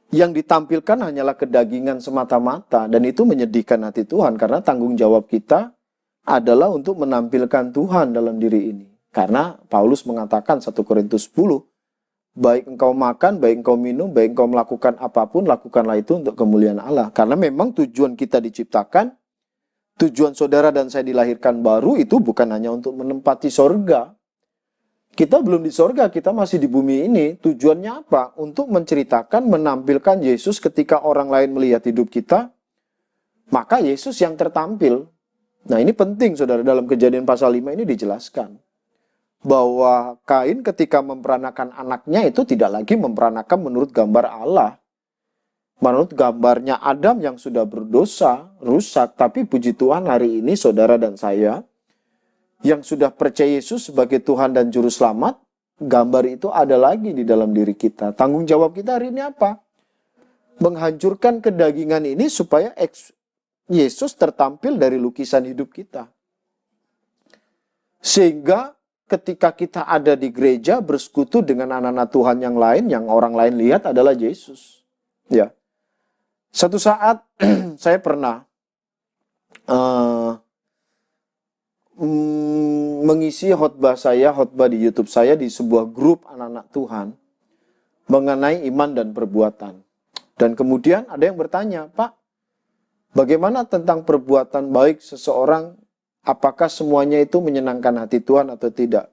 Yang ditampilkan hanyalah kedagingan semata-mata. Dan itu menyedihkan hati Tuhan. Karena tanggung jawab kita adalah untuk menampilkan Tuhan dalam diri ini. Karena Paulus mengatakan 1 Korintus 10, baik engkau makan, baik engkau minum, baik engkau melakukan apapun, lakukanlah itu untuk kemuliaan Allah. Karena memang tujuan kita diciptakan, tujuan saudara dan saya dilahirkan baru itu bukan hanya untuk menempati sorga. Kita belum di sorga, kita masih di bumi ini. Tujuannya apa? Untuk menceritakan, menampilkan Yesus ketika orang lain melihat hidup kita. Maka Yesus yang tertampil. Nah ini penting saudara, dalam Kejadian pasal 5 ini dijelaskan. Bahwa Kain ketika memperanakan anaknya itu tidak lagi memperanakan menurut gambar Allah. Menurut gambarnya Adam yang sudah berdosa, rusak. Tapi puji Tuhan hari ini saudara dan saya yang sudah percaya Yesus sebagai Tuhan dan Juru Selamat, gambar itu ada lagi di dalam diri kita. Tanggung jawab kita hari ini apa? Menghancurkan kedagingan ini supaya Yesus tertampil dari lukisan hidup kita. Sehingga ketika kita ada di gereja bersekutu dengan anak-anak Tuhan yang lain, yang orang lain lihat adalah Yesus. Ya. Satu saat saya pernah mengisi khotbah di YouTube saya di sebuah grup anak-anak Tuhan mengenai iman dan perbuatan. Dan kemudian ada yang bertanya, Pak, bagaimana tentang perbuatan baik seseorang? Apakah semuanya itu menyenangkan hati Tuhan atau tidak?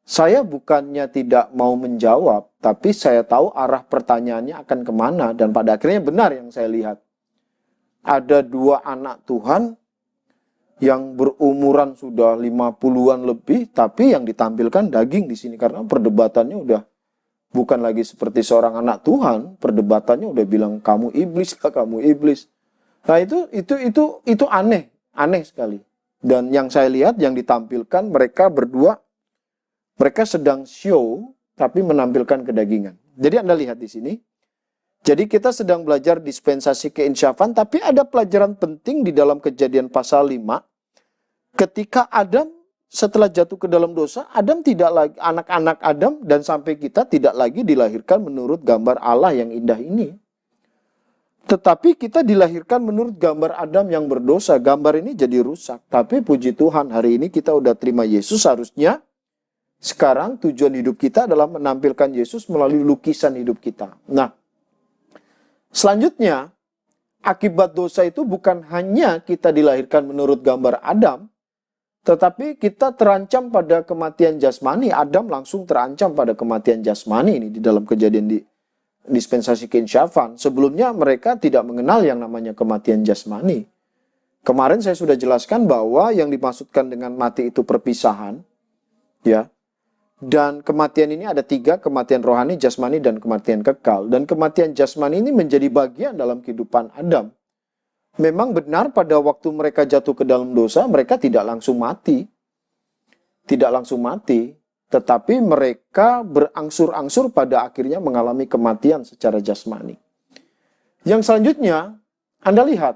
Saya bukannya tidak mau menjawab, tapi saya tahu arah pertanyaannya akan kemana. Dan pada akhirnya benar yang saya lihat. Ada dua anak Tuhan yang berumuran sudah 50-an lebih, tapi yang ditampilkan daging di sini. Karena perdebatannya udah bukan lagi seperti seorang anak Tuhan, perdebatannya udah bilang, kamu iblis, kamu iblis. Nah itu aneh sekali. Dan yang saya lihat, yang ditampilkan mereka berdua, mereka sedang show, tapi menampilkan kedagingan. Jadi Anda lihat di sini. Jadi kita sedang belajar dispensasi keinsyafan, tapi ada pelajaran penting di dalam Kejadian pasal 5. Ketika Adam setelah jatuh ke dalam dosa, Adam tidak lagi, anak-anak Adam dan sampai kita tidak lagi dilahirkan menurut gambar Allah yang indah ini. Tetapi kita dilahirkan menurut gambar Adam yang berdosa. Gambar ini jadi rusak. Tapi puji Tuhan, hari ini kita udah terima Yesus. Harusnya sekarang tujuan hidup kita adalah menampilkan Yesus melalui lukisan hidup kita. Nah, selanjutnya, akibat dosa itu bukan hanya kita dilahirkan menurut gambar Adam, tetapi kita terancam pada kematian jasmani. Adam langsung terancam pada kematian jasmani ini di dalam kejadian di dispensasi keinsyafan. Sebelumnya mereka tidak mengenal yang namanya kematian jasmani. Kemarin saya sudah jelaskan bahwa yang dimaksudkan dengan mati itu perpisahan, ya. Dan kematian ini ada 3, kematian rohani, jasmani, dan kematian kekal. Dan kematian jasmani ini menjadi bagian dalam kehidupan Adam. Memang benar pada waktu mereka jatuh ke dalam dosa, mereka tidak langsung mati. Tidak langsung mati. Tetapi mereka berangsur-angsur pada akhirnya mengalami kematian secara jasmani. Yang selanjutnya, Anda lihat,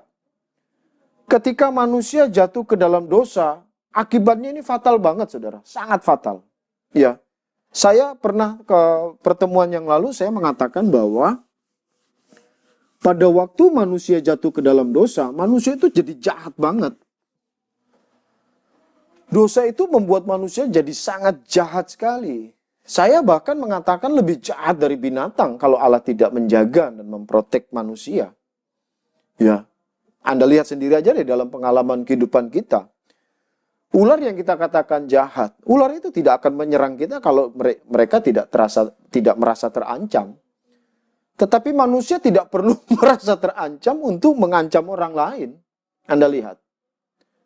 ketika manusia jatuh ke dalam dosa, akibatnya ini fatal banget, saudara. Sangat fatal. Ya, saya pernah ke pertemuan yang lalu, saya mengatakan bahwa pada waktu manusia jatuh ke dalam dosa, manusia itu jadi jahat banget. Dosa itu membuat manusia jadi sangat jahat sekali. Saya bahkan mengatakan lebih jahat dari binatang kalau Allah tidak menjaga dan memprotek manusia. Ya, Anda lihat sendiri aja deh dalam pengalaman kehidupan kita. Ular yang kita katakan jahat, ular itu tidak akan menyerang kita kalau mereka tidak merasa terancam. Tetapi manusia tidak perlu merasa terancam untuk mengancam orang lain. Anda lihat.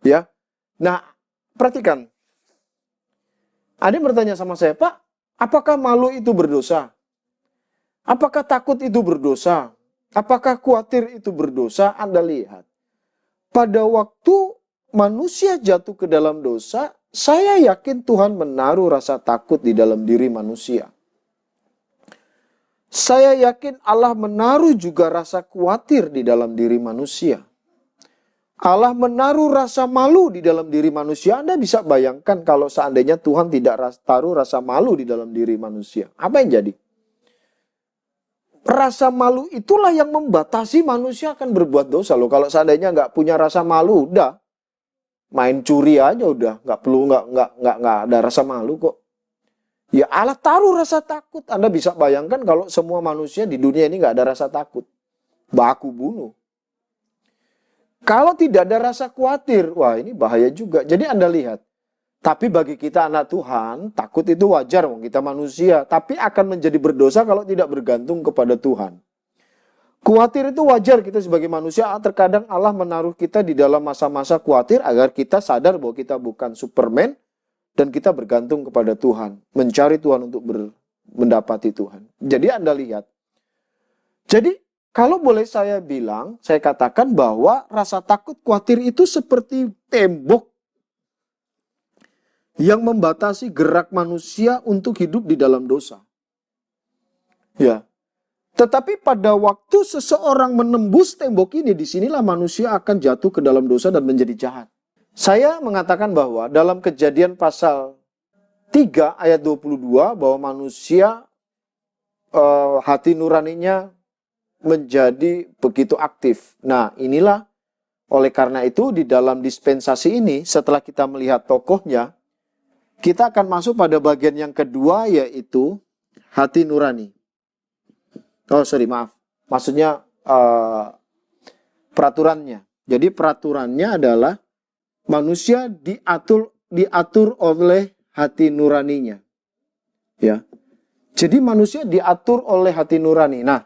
Ya. Nah, perhatikan. Ada yang bertanya sama saya, Pak, apakah malu itu berdosa? Apakah takut itu berdosa? Apakah khawatir itu berdosa? Anda lihat. Pada waktu manusia jatuh ke dalam dosa, saya yakin Tuhan menaruh rasa takut di dalam diri manusia. Saya yakin Allah menaruh juga rasa khawatir di dalam diri manusia. Allah menaruh rasa malu di dalam diri manusia. Anda bisa bayangkan kalau seandainya Tuhan tidak taruh rasa malu di dalam diri manusia. Apa yang jadi? Rasa malu itulah yang membatasi manusia akan berbuat dosa loh. Kalau seandainya nggak punya rasa malu, udah main curi aja udah, nggak perlu nggak ada rasa malu kok. Ya Allah taruh rasa takut. Anda bisa bayangkan kalau semua manusia di dunia ini nggak ada rasa takut, baku bunuh. Kalau tidak ada rasa khawatir, wah ini bahaya juga. Jadi Anda lihat, tapi bagi kita anak Tuhan, takut itu wajar, kita manusia. Tapi akan menjadi berdosa kalau tidak bergantung kepada Tuhan. Khawatir itu wajar kita sebagai manusia. Terkadang Allah menaruh kita di dalam masa-masa khawatir agar kita sadar bahwa kita bukan Superman dan kita bergantung kepada Tuhan, mencari Tuhan untuk mendapati Tuhan. Jadi Anda lihat. Jadi kalau boleh saya bilang, saya katakan bahwa rasa takut khawatir itu seperti tembok yang membatasi gerak manusia untuk hidup di dalam dosa. Ya. Tetapi pada waktu seseorang menembus tembok ini, disinilah manusia akan jatuh ke dalam dosa dan menjadi jahat. Saya mengatakan bahwa dalam Kejadian pasal 3 ayat 22 bahwa manusia hati nuraninya menjadi begitu aktif. Nah, inilah oleh karena itu di dalam dispensasi ini setelah kita melihat tokohnya, kita akan masuk pada bagian yang kedua yaitu hati nurani. Maksudnya peraturannya. Jadi peraturannya adalah manusia diatur oleh hati nuraninya. Ya. Jadi manusia diatur oleh hati nurani. Nah,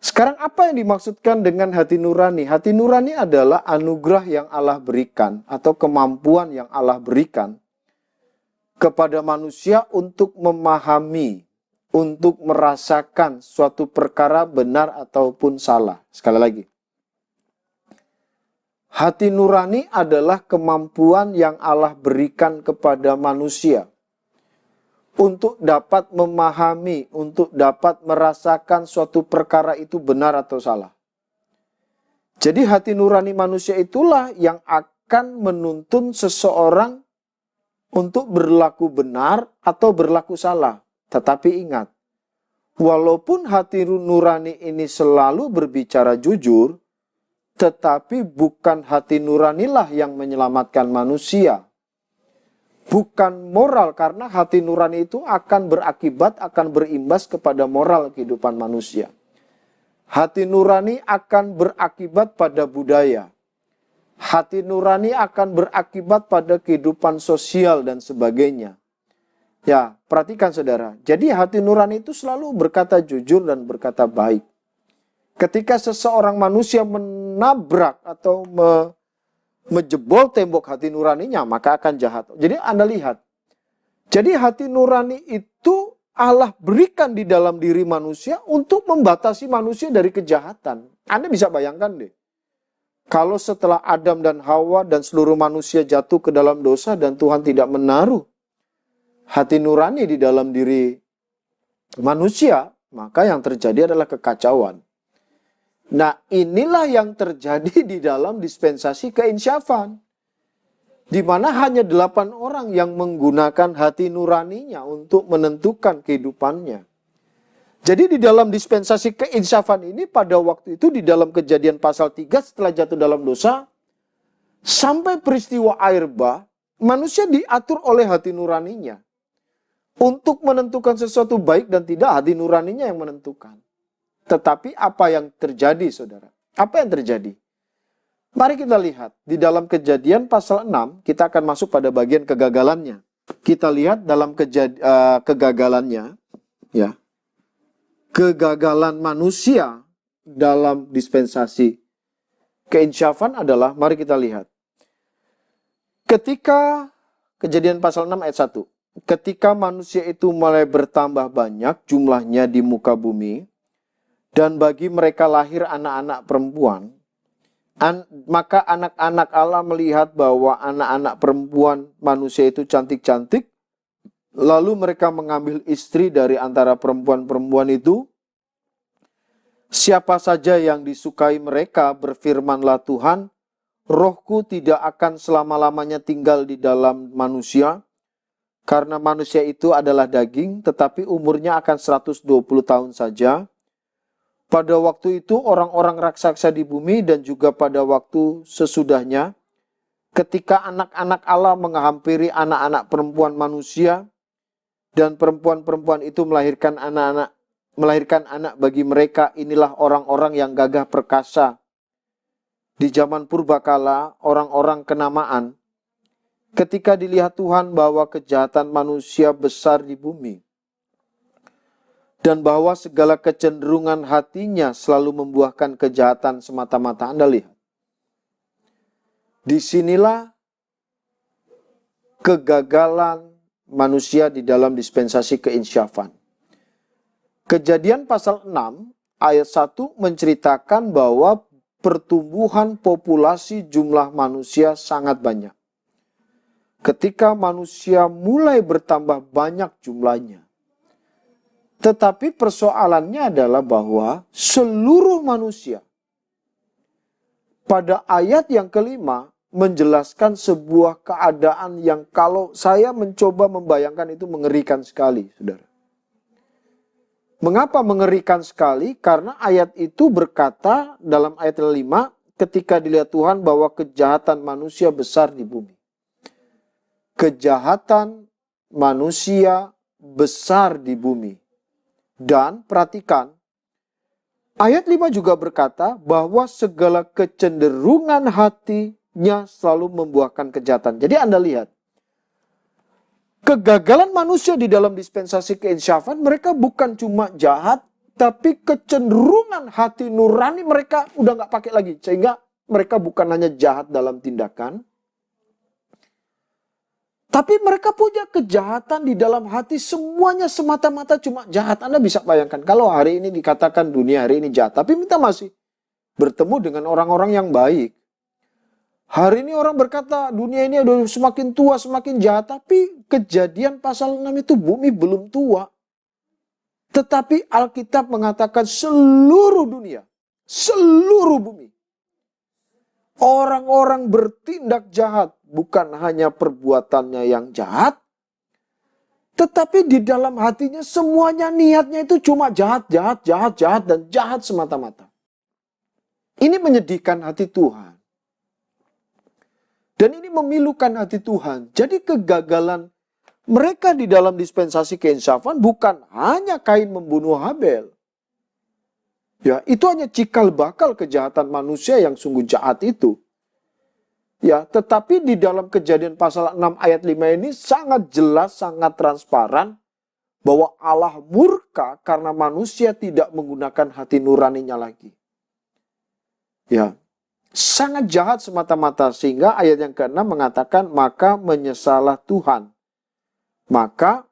sekarang apa yang dimaksudkan dengan hati nurani? Hati nurani adalah anugerah yang Allah berikan atau kemampuan yang Allah berikan kepada manusia untuk memahami, untuk merasakan suatu perkara benar ataupun salah. Sekali lagi. Hati nurani adalah kemampuan yang Allah berikan kepada manusia untuk dapat memahami, untuk dapat merasakan suatu perkara itu benar atau salah. Jadi hati nurani manusia itulah yang akan menuntun seseorang untuk berlaku benar atau berlaku salah. Tetapi ingat, Walaupun hati nurani ini selalu berbicara jujur, tetapi bukan hati nuranilah yang menyelamatkan manusia. Bukan moral, karena hati nurani itu akan berakibat, akan berimbas kepada moral kehidupan manusia. Hati nurani akan berakibat pada budaya. Hati nurani akan berakibat pada kehidupan sosial dan sebagainya. Ya, perhatikan saudara. Jadi hati nurani itu selalu berkata jujur dan berkata baik. Ketika seseorang manusia menabrak atau menjebol tembok hati nuraninya, maka akan jahat. Jadi Anda lihat. Jadi hati nurani itu Allah berikan di dalam diri manusia untuk membatasi manusia dari kejahatan. Anda bisa bayangkan deh. Kalau setelah Adam dan Hawa dan seluruh manusia jatuh ke dalam dosa dan Tuhan tidak menaruh hati nurani di dalam diri manusia, maka yang terjadi adalah kekacauan. Nah, inilah yang terjadi di dalam dispensasi keinsyafan. Di mana hanya 8 orang yang menggunakan hati nuraninya untuk menentukan kehidupannya. Jadi di dalam dispensasi keinsyafan ini pada waktu itu di dalam Kejadian pasal 3 setelah jatuh dalam dosa, sampai peristiwa air bah, manusia diatur oleh hati nuraninya. Untuk menentukan sesuatu baik dan tidak, hati nuraninya yang menentukan. Tetapi apa yang terjadi, saudara? Apa yang terjadi? Mari kita lihat. Di dalam Kejadian pasal 6, kita akan masuk pada bagian kegagalannya. Kita lihat dalam kegagalannya. Ya. Kegagalan manusia dalam dispensasi keinsyafan adalah, mari kita lihat. Ketika Kejadian pasal 6 ayat 1. Ketika manusia itu mulai bertambah banyak jumlahnya di muka bumi, dan bagi mereka lahir anak-anak perempuan, maka anak-anak Allah melihat bahwa anak-anak perempuan manusia itu cantik-cantik, lalu mereka mengambil istri dari antara perempuan-perempuan itu. Siapa saja yang disukai mereka, berfirmanlah Tuhan, rohku tidak akan selama-lamanya tinggal di dalam manusia, karena manusia itu adalah daging, tetapi umurnya akan 120 tahun saja. Pada waktu itu orang-orang raksasa di bumi dan juga pada waktu sesudahnya, ketika anak-anak Allah menghampiri anak-anak perempuan manusia, dan perempuan-perempuan itu melahirkan anak bagi mereka, inilah orang-orang yang gagah perkasa. Di zaman purbakala, orang-orang kenamaan, ketika dilihat Tuhan bahwa kejahatan manusia besar di bumi, dan bahwa segala kecenderungan hatinya selalu membuahkan kejahatan semata-mata. Anda lihat. Disinilah kegagalan manusia di dalam dispensasi keinsyafan. Kejadian pasal 6 ayat 1 menceritakan bahwa pertumbuhan populasi jumlah manusia sangat banyak. Ketika manusia mulai bertambah banyak jumlahnya. Tetapi persoalannya adalah bahwa seluruh manusia pada ayat yang kelima menjelaskan sebuah keadaan yang kalau saya mencoba membayangkan itu mengerikan sekali, saudara. Mengapa mengerikan sekali? Karena ayat itu berkata dalam ayat 5, ketika dilihat Tuhan bahwa kejahatan manusia besar di bumi. Kejahatan manusia besar di bumi. Dan perhatikan, ayat 5 juga berkata bahwa segala kecenderungan hatinya selalu membuahkan kejahatan. Jadi Anda lihat, kegagalan manusia di dalam dispensasi keinsyafan, mereka bukan cuma jahat, tapi kecenderungan hati nurani mereka udah nggak pakai lagi. Sehingga mereka bukan hanya jahat dalam tindakan, tapi mereka punya kejahatan di dalam hati, semuanya semata-mata cuma jahat. Anda bisa bayangkan, kalau hari ini dikatakan dunia hari ini jahat, tapi kita masih bertemu dengan orang-orang yang baik. Hari ini orang berkata dunia ini udah semakin tua, semakin jahat, tapi Kejadian pasal 6 itu bumi belum tua. Tetapi Alkitab mengatakan seluruh dunia, seluruh bumi, orang-orang bertindak jahat. Bukan hanya perbuatannya yang jahat, Tetapi di dalam hatinya semuanya niatnya itu cuma jahat, jahat, jahat, jahat, dan jahat semata-mata. Ini menyedihkan hati Tuhan. Dan ini memilukan hati Tuhan. Jadi kegagalan mereka di dalam dispensasi keinsafan bukan hanya Kain membunuh Habel. Ya, itu hanya cikal bakal kejahatan manusia yang sungguh jahat itu. Ya, tetapi di dalam Kejadian pasal 6 ayat 5 ini sangat jelas, sangat transparan bahwa Allah murka karena manusia tidak menggunakan hati nuraninya lagi. Ya, sangat jahat semata-mata sehingga ayat yang ke-6 mengatakan maka menyesalah Tuhan. Maka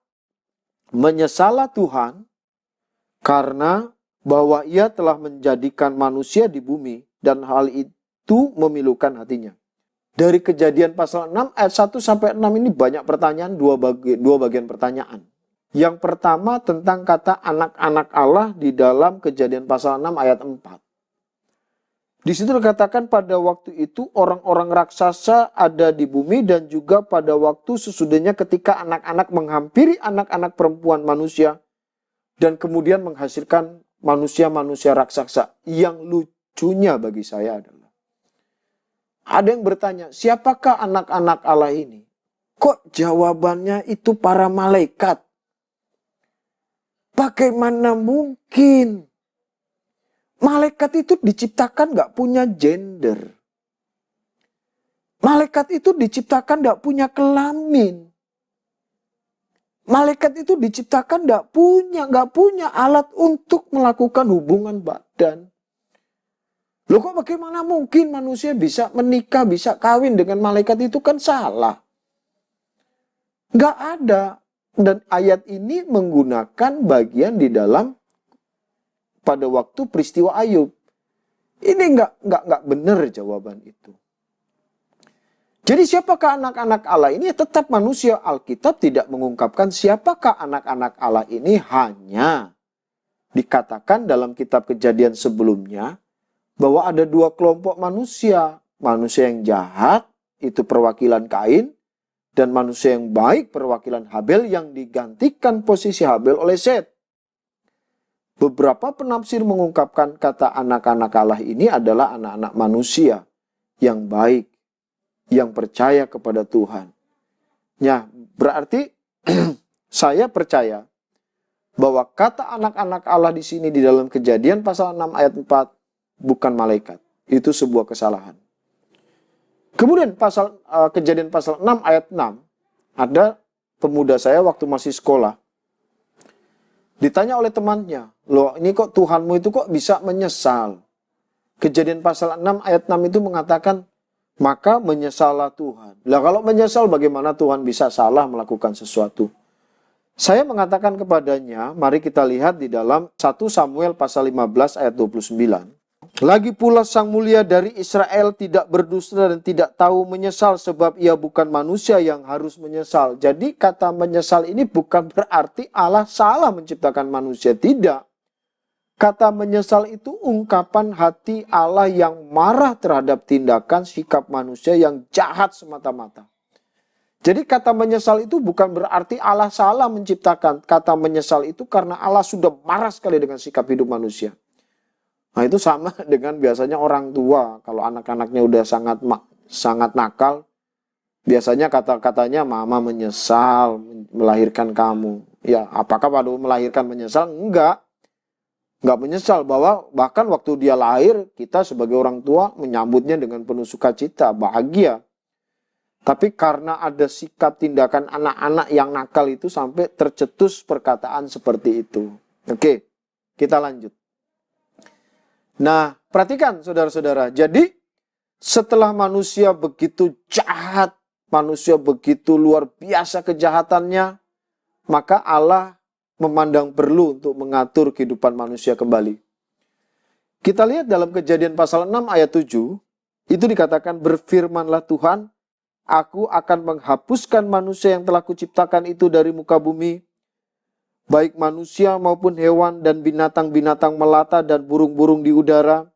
menyesalah Tuhan karena bahwa ia telah menjadikan manusia di bumi dan hal itu memilukan hatinya. Dari Kejadian pasal 6 ayat 1 sampai 6 ini banyak pertanyaan, dua bagian pertanyaan. Yang pertama tentang kata anak-anak Allah di dalam Kejadian pasal 6 ayat 4. Di situ dikatakan pada waktu itu orang-orang raksasa ada di bumi dan juga pada waktu sesudahnya ketika anak-anak menghampiri anak-anak perempuan manusia dan kemudian menghasilkan manusia-manusia raksasa. Yang lucunya bagi saya adalah ada yang bertanya, siapakah anak-anak Allah ini? Kok jawabannya itu para malaikat? Bagaimana mungkin? Malaikat itu diciptakan gak punya gender. Malaikat itu diciptakan gak punya kelamin. Malaikat itu diciptakan gak punya alat untuk melakukan hubungan badan. Loh kok bagaimana mungkin manusia bisa menikah, bisa kawin dengan malaikat, itu kan salah. Nggak ada. Dan ayat ini menggunakan bagian di dalam pada waktu peristiwa Ayub. Ini nggak benar jawaban itu. Jadi siapakah anak-anak Allah ini? Tetap manusia. Alkitab tidak mengungkapkan siapakah anak-anak Allah ini, hanya dikatakan dalam kitab Kejadian sebelumnya bahwa ada dua kelompok manusia. Manusia yang jahat, itu perwakilan Kain. Dan manusia yang baik, perwakilan Habel, yang digantikan posisi Habel oleh Set. Beberapa penafsir mengungkapkan kata anak-anak Allah ini adalah anak-anak manusia yang baik, yang percaya kepada Tuhan. Ya, berarti saya percaya bahwa kata anak-anak Allah di sini di dalam Kejadian pasal 6 ayat 4 bukan malaikat. Itu sebuah kesalahan. Kemudian Kejadian pasal 6 ayat 6. Ada pemuda saya waktu masih sekolah. Ditanya oleh temannya. Loh ini kok Tuhanmu itu kok bisa menyesal? Kejadian pasal 6 ayat 6 itu mengatakan maka menyesallah Tuhan. Lah kalau menyesal bagaimana Tuhan bisa salah melakukan sesuatu? Saya mengatakan kepadanya, mari kita lihat di dalam 1 Samuel pasal 15 ayat 29. Lagi pula sang mulia dari Israel tidak berdusta dan tidak tahu menyesal sebab ia bukan manusia yang harus menyesal. Jadi kata menyesal ini bukan berarti Allah salah menciptakan manusia. Tidak. Kata menyesal itu ungkapan hati Allah yang marah terhadap tindakan sikap manusia yang jahat semata-mata. Jadi kata menyesal itu bukan berarti Allah salah menciptakan. Kata menyesal itu karena Allah sudah marah sekali dengan sikap hidup manusia. Nah itu sama dengan biasanya orang tua. Kalau anak-anaknya udah sangat nakal, biasanya kata-katanya mama menyesal melahirkan kamu. Ya apakah pada melahirkan menyesal? Enggak menyesal. Bahkan waktu dia lahir, kita sebagai orang tua menyambutnya dengan penuh sukacita, bahagia. Tapi karena ada sikap tindakan anak-anak yang nakal itu sampai tercetus perkataan seperti itu. Oke, kita lanjut. Nah, perhatikan saudara-saudara. Jadi, setelah manusia begitu jahat, manusia begitu luar biasa kejahatannya, maka Allah memandang perlu untuk mengatur kehidupan manusia kembali. Kita lihat dalam Kejadian pasal 6 ayat 7, itu dikatakan, berfirmanlah Tuhan, aku akan menghapuskan manusia yang telah kuciptakan itu dari muka bumi, baik manusia maupun hewan dan binatang-binatang melata dan burung-burung di udara.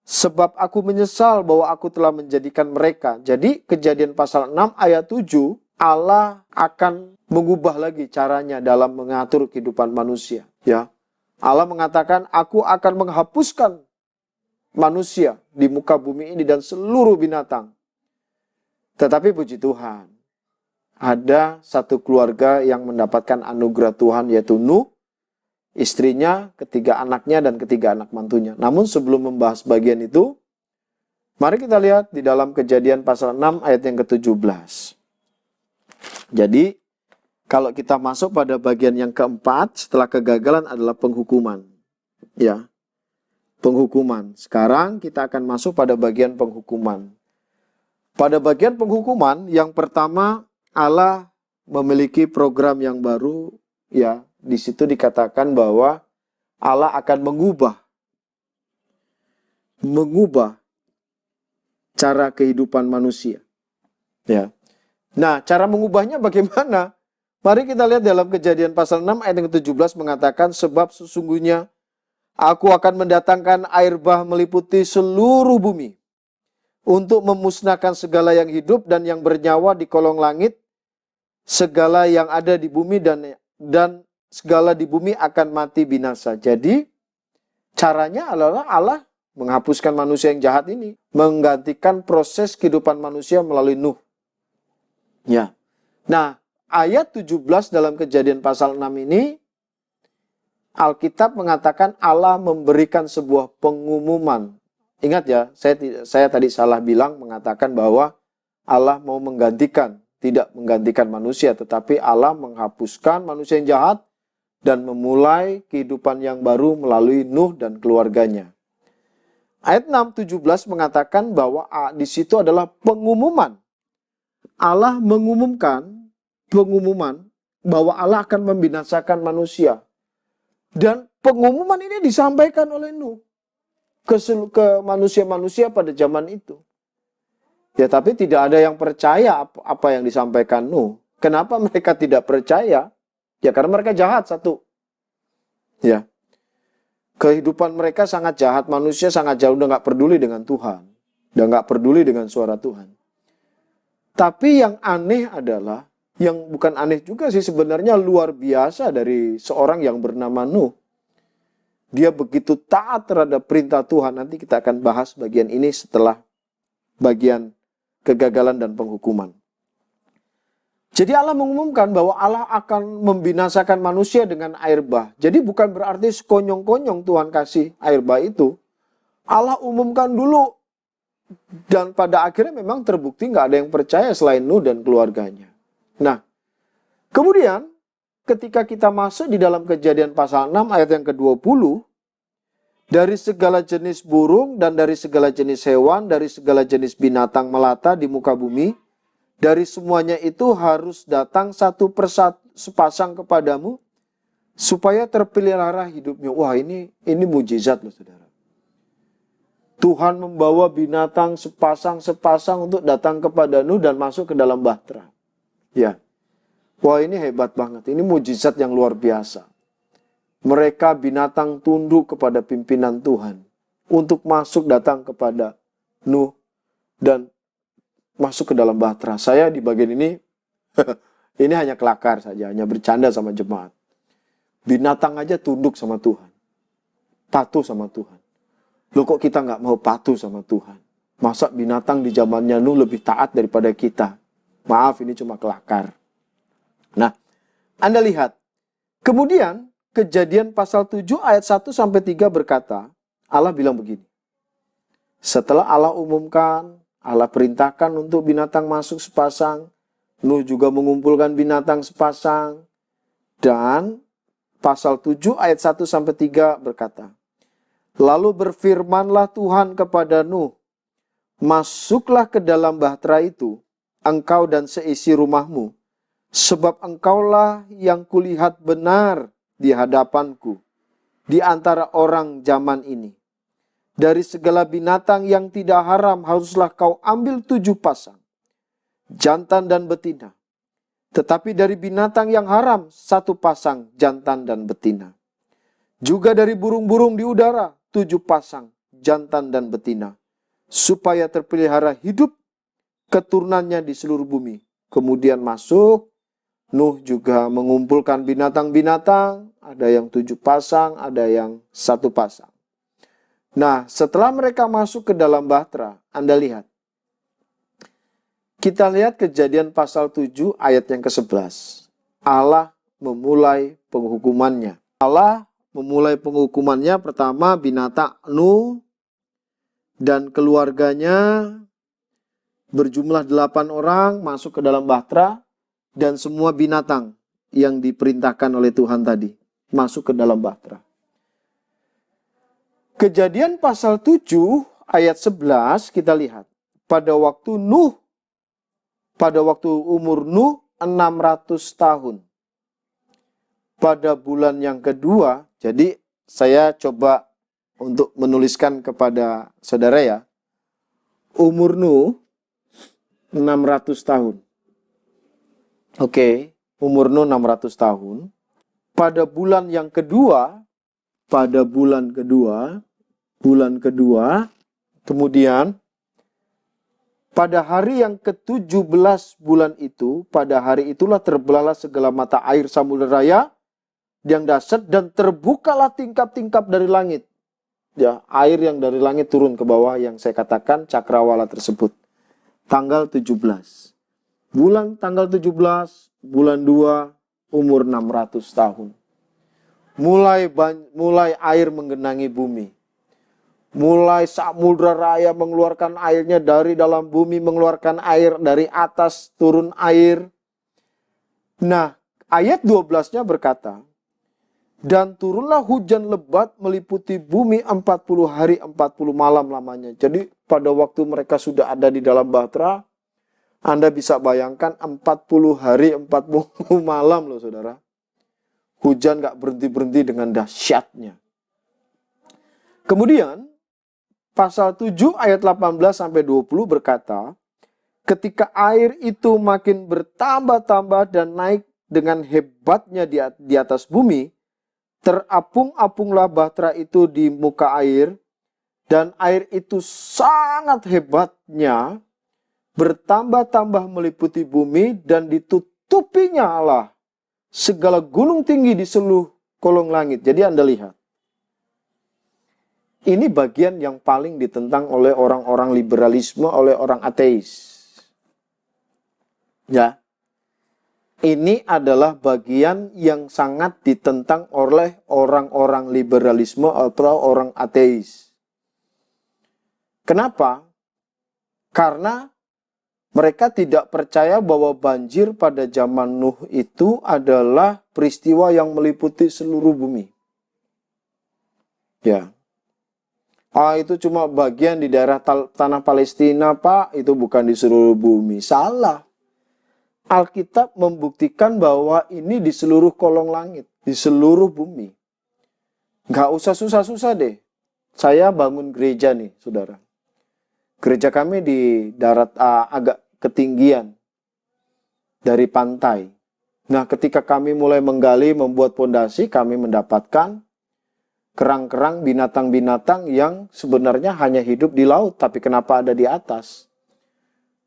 Sebab aku menyesal bahwa aku telah menjadikan mereka. Jadi Kejadian pasal 6 ayat 7 Allah akan mengubah lagi caranya dalam mengatur kehidupan manusia. Ya, Allah mengatakan, aku akan menghapuskan manusia di muka bumi ini dan seluruh binatang. Tetapi puji Tuhan, ada satu keluarga yang mendapatkan anugerah Tuhan, yaitu Nuh, istrinya, ketiga anaknya, dan ketiga anak mantunya. Namun sebelum membahas bagian itu, mari kita lihat di dalam Kejadian pasal 6 ayat yang ke-17. Jadi, kalau kita masuk pada bagian yang keempat, setelah kegagalan adalah penghukuman. Ya, penghukuman. Sekarang kita akan masuk pada bagian penghukuman. Pada bagian penghukuman, yang pertama, Allah memiliki program yang baru. Ya, di situ dikatakan bahwa Allah akan mengubah cara kehidupan manusia. Ya. Nah, cara mengubahnya bagaimana? Mari kita lihat dalam Kejadian pasal 6 ayat yang ke-17 mengatakan, sebab sesungguhnya aku akan mendatangkan air bah meliputi seluruh bumi untuk memusnahkan segala yang hidup dan yang bernyawa di kolong langit, segala yang ada di bumi dan segala di bumi akan mati binasa. Jadi, caranya adalah Allah menghapuskan manusia yang jahat ini, menggantikan proses kehidupan manusia melalui Nuh. Ya. Nah, ayat 17 dalam Kejadian pasal 6 ini, Alkitab mengatakan Allah memberikan sebuah pengumuman. Ingat ya, saya tadi salah bilang mengatakan bahwa Allah mau tidak menggantikan manusia, tetapi Allah menghapuskan manusia yang jahat dan memulai kehidupan yang baru melalui Nuh dan keluarganya. Ayat 6:17 mengatakan bahwa di situ adalah pengumuman. Allah pengumuman bahwa Allah akan membinasakan manusia. Dan pengumuman ini disampaikan oleh Nuh ke manusia-manusia pada zaman itu. Ya, tapi tidak ada yang percaya apa yang disampaikan Nuh. Kenapa mereka tidak percaya? Ya, karena mereka jahat, satu. Ya. Kehidupan mereka sangat jahat, manusia sangat jauh, udah gak peduli dengan Tuhan. Udah gak peduli dengan suara Tuhan. Tapi yang aneh adalah, yang bukan aneh juga sih sebenarnya, luar biasa dari seorang yang bernama Nuh. Dia begitu taat terhadap perintah Tuhan. Nanti kita akan bahas bagian ini setelah bagian kegagalan dan penghukuman. Jadi Allah mengumumkan bahwa Allah akan membinasakan manusia dengan air bah. Jadi bukan berarti sekonyong-konyong Tuhan kasih air bah itu. Allah umumkan dulu. Dan pada akhirnya memang terbukti nggak ada yang percaya selain Nuh dan keluarganya. Nah, kemudian ketika kita masuk di dalam Kejadian pasal 6 ayat yang ke-20, dari segala jenis burung dan dari segala jenis hewan, dari segala jenis binatang melata di muka bumi, dari semuanya itu harus datang satu persatu sepasang kepadamu, supaya terpelihara hidupnya. Wah, ini mujizat loh saudara. Tuhan membawa binatang sepasang untuk datang kepada Nuh dan masuk ke dalam bahtera. Ya. Wah, ini hebat banget. Ini mujizat yang luar biasa. Mereka binatang tunduk kepada pimpinan Tuhan untuk datang kepada Nuh dan masuk ke dalam bahtera. Saya di bagian ini ini hanya kelakar saja, hanya bercanda sama jemaat. Binatang aja tunduk sama Tuhan. Patuh sama Tuhan. Loh, kok kita nggak mau patuh sama Tuhan? Masa binatang di zamannya Nuh lebih taat daripada kita? Maaf, ini cuma kelakar. Nah, Anda lihat. Kemudian, Kejadian pasal 7 ayat 1-3 berkata, Allah bilang begini. Setelah Allah umumkan, Allah perintahkan untuk binatang masuk sepasang, Nuh juga mengumpulkan binatang sepasang, dan pasal 7 ayat 1-3 berkata, lalu berfirmanlah Tuhan kepada Nuh, masuklah ke dalam bahtera itu, engkau dan seisi rumahmu, sebab engkaulah yang kulihat benar di hadapanku, di antara orang zaman ini. Dari segala binatang yang tidak haram haruslah kau ambil 7 pasang, jantan dan betina. Tetapi dari binatang yang haram 1 pasang jantan dan betina. Juga dari burung-burung di udara 7 pasang jantan dan betina, supaya terpelihara hidup keturunannya di seluruh bumi. kemudian masuk. Nuh juga mengumpulkan binatang-binatang, ada yang 7 pasang, ada yang 1 pasang. Nah, setelah mereka masuk ke dalam bahtera, Anda lihat. Kita lihat Kejadian pasal 7 ayat yang ke-11. Allah memulai penghukumannya. Allah memulai penghukumannya pertama binatang Nuh dan keluarganya berjumlah 8 orang masuk ke dalam bahtera. Dan semua binatang yang diperintahkan oleh Tuhan tadi masuk ke dalam bahtera. Kejadian pasal 7 ayat 11 kita lihat. Pada waktu umur Nuh 600 tahun. Pada bulan yang kedua, jadi saya coba untuk menuliskan kepada saudara ya. Umur Nuh 600 tahun. Oke, umur Nuh 600 tahun. Pada bulan yang kedua, bulan kedua, kemudian pada hari yang ke-17 bulan itu, pada hari itulah terbelahlah segala mata air Samudra Raya yang dahsyat dan terbukalah tingkap-tingkap dari langit. Ya, air yang dari langit turun ke bawah yang saya katakan cakrawala tersebut. Tanggal 17. Tanggal 17, bulan 2, umur 600 tahun. Mulai air menggenangi bumi. Mulai Samudra Raya mengeluarkan airnya dari dalam bumi, mengeluarkan air dari atas, turun air. Nah, ayat 12-nya berkata, dan turunlah hujan lebat meliputi bumi 40 hari 40 malam lamanya. Jadi pada waktu mereka sudah ada di dalam bahtera, Anda bisa bayangkan 40 hari 40 malam loh saudara. Hujan gak berhenti-berhenti dengan dahsyatnya. Kemudian pasal 7 ayat 18-20 berkata, ketika air itu makin bertambah-tambah dan naik dengan hebatnya di atas bumi, terapung-apunglah bahtera itu di muka air, dan air itu sangat hebatnya, bertambah-tambah meliputi bumi dan ditutupinya Allah segala gunung tinggi di seluruh kolong langit. Jadi Anda lihat. Ini bagian yang paling ditentang oleh orang-orang liberalisme, oleh orang ateis. Ya. Ini adalah bagian yang sangat ditentang oleh orang-orang liberalisme atau orang ateis. Kenapa? Karena mereka tidak percaya bahwa banjir pada zaman Nuh itu adalah peristiwa yang meliputi seluruh bumi. Ya. Itu cuma bagian di daerah tanah Palestina, Pak. Itu bukan di seluruh bumi. Salah. Alkitab membuktikan bahwa ini di seluruh kolong langit. Di seluruh bumi. Nggak usah susah-susah deh. Saya bangun gereja nih, saudara. Gereja kami di darat agak ketinggian dari pantai. Nah, ketika kami mulai menggali, membuat pondasi, kami mendapatkan kerang-kerang, binatang-binatang yang sebenarnya hanya hidup di laut, tapi kenapa ada di atas?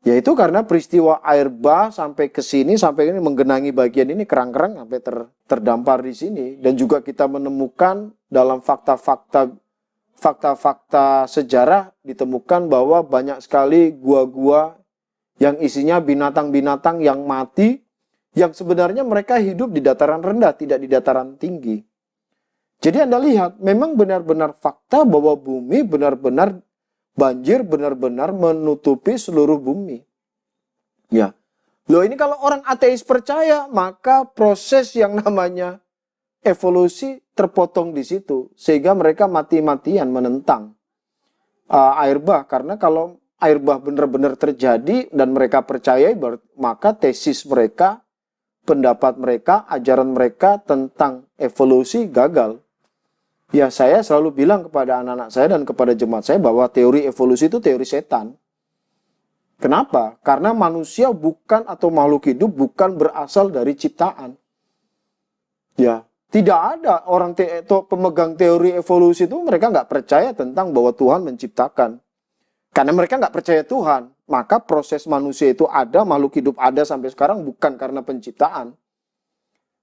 Yaitu karena peristiwa air bah sampai ke sini, sampai ini menggenangi bagian ini, kerang-kerang sampai terdampar di sini. Dan juga kita menemukan dalam fakta-fakta sejarah ditemukan bahwa banyak sekali gua-gua yang isinya binatang-binatang yang mati, yang sebenarnya mereka hidup di dataran rendah, tidak di dataran tinggi. Jadi Anda lihat, memang benar-benar fakta bahwa bumi benar-benar banjir, benar-benar menutupi seluruh bumi. Ya. Loh, ini kalau orang ateis percaya, maka proses yang namanya evolusi terpotong di situ, sehingga mereka mati-matian menentang air bah. Karena kalau air bah benar-benar terjadi dan mereka percaya, maka tesis mereka, pendapat mereka, ajaran mereka tentang evolusi gagal. Ya, saya selalu bilang kepada anak-anak saya dan kepada jemaat saya bahwa teori evolusi itu teori setan. Kenapa? Karena manusia bukan atau makhluk hidup bukan berasal dari ciptaan. Ya, tidak ada orang pemegang teori evolusi itu mereka nggak percaya tentang bahwa Tuhan menciptakan. Karena mereka nggak percaya Tuhan, maka proses manusia itu ada, makhluk hidup ada sampai sekarang bukan karena penciptaan.